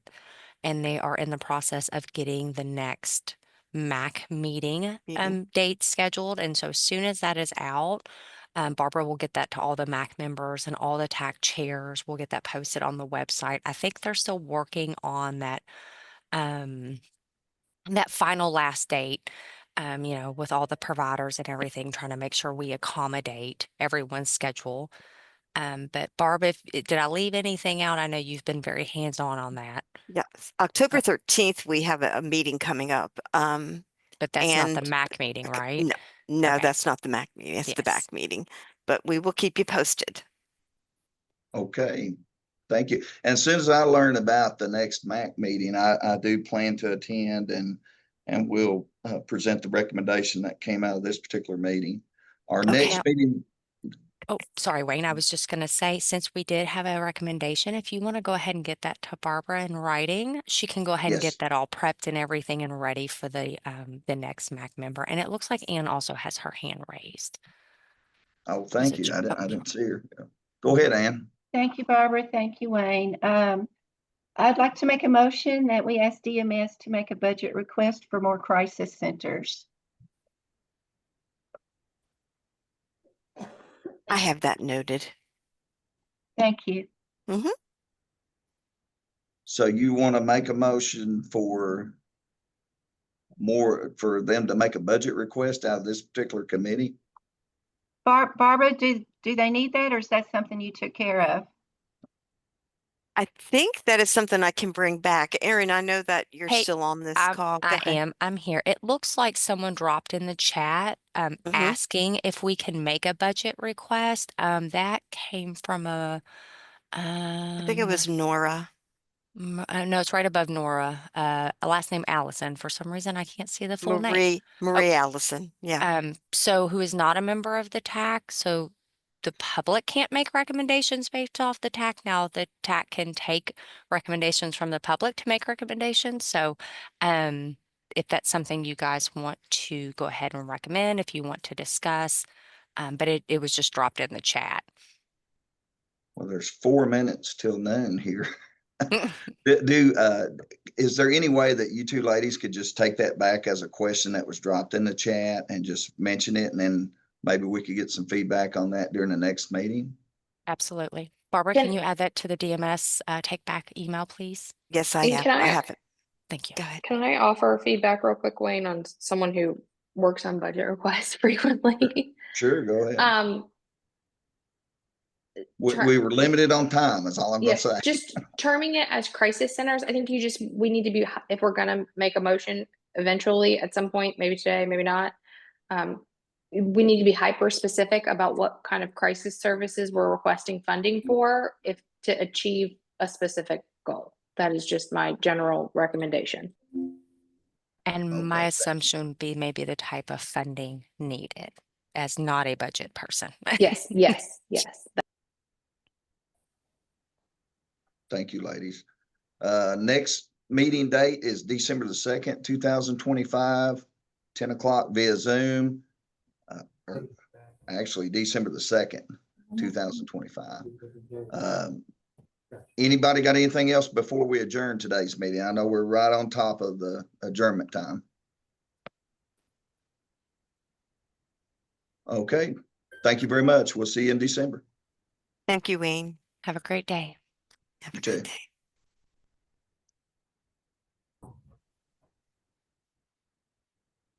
And they are in the process of getting the next MAC meeting date scheduled. And so as soon as that is out, Barbara will get that to all the MAC members and all the TAC chairs. We'll get that posted on the website. I think they're still working on that that final last date, with all the providers and everything, trying to make sure we accommodate everyone's schedule. But Barb, did I leave anything out? I know you've been very hands-on on that. Yes. October 13th, we have a meeting coming up. But that's not the And MAC meeting, right? no, Okay. that's not the MAC meeting. It's the Yes. BAC meeting, but we will keep you posted. Okay, thank you. And as soon as I learn about the next MAC meeting, I do plan to attend and we'll present the recommendation that came out of this particular meeting. Our Okay. next meeting, Oh, sorry, Wayne. I was just going to say, since we did have a recommendation, if you want to go ahead and get that to Barbara in writing, she can go ahead and yes. get that all prepped and everything and ready for the next MAC member. And it looks like Ann also has her hand raised. Oh, thank you. I yeah. didn't see her. Go ahead, Ann. Thank you, Barbara. Thank you, Wayne. I'd like to make a motion that we ask DMS to make a budget request for more crisis centers. I have that noted. Thank you. Mm-hmm. So you want to make a motion for them to make a budget request out of this particular committee? Barbara, do they need that, or is that something you took care of? I think that is something I can bring back. Erin, I know that you're Hey, still on this call. Go I ahead. am. I'm here. It looks like someone dropped in the chat asking if we can make a budget request. That came from a I think it was Nora. no, it's right above Nora. A last name Allison. For some reason, I can't see the full name. Marie Allison. Yeah. So who is not a member of the TAC. So the public can't make recommendations based off the TAC. Now the TAC can take recommendations from the public to make recommendations. So if that's something you guys want to go ahead and recommend, if you want to discuss, but it was just dropped in the chat. Well, there's 4 minutes till noon here. Is there any way that you two ladies could just take that back as a question that was dropped in the chat and just mention it, and then maybe we could get some feedback on that during the next meeting? Absolutely. Barbara, can you add that to the DMS take back email, please? Yes, I have. I have it. Thank you. Go ahead. Can I offer feedback real quick, Wayne, on someone who works on budget requests frequently? Sure, go ahead. We were limited on time, is all I'm gonna Yes, say. just terming it as crisis centers. I think we need to be, if we're gonna make a motion eventually at some point, maybe today, maybe not. We need to be hyper specific about what kind of crisis services we're requesting funding for to achieve a specific goal. That is just my general recommendation. And my Okay. assumption would be maybe the type of funding needed, as not a budget person. Yes, yes, yes. Thank you, ladies. Next meeting date is December the 2nd, 2025, 10 o'clock via Zoom. Or actually December the 2nd, 2025. Anybody got anything else before we adjourn today's meeting? I know we're right on top of the adjournment time. Okay. Thank you very much. We'll see you in December. Thank you, Wayne. Have a great day. Have a You great too. day.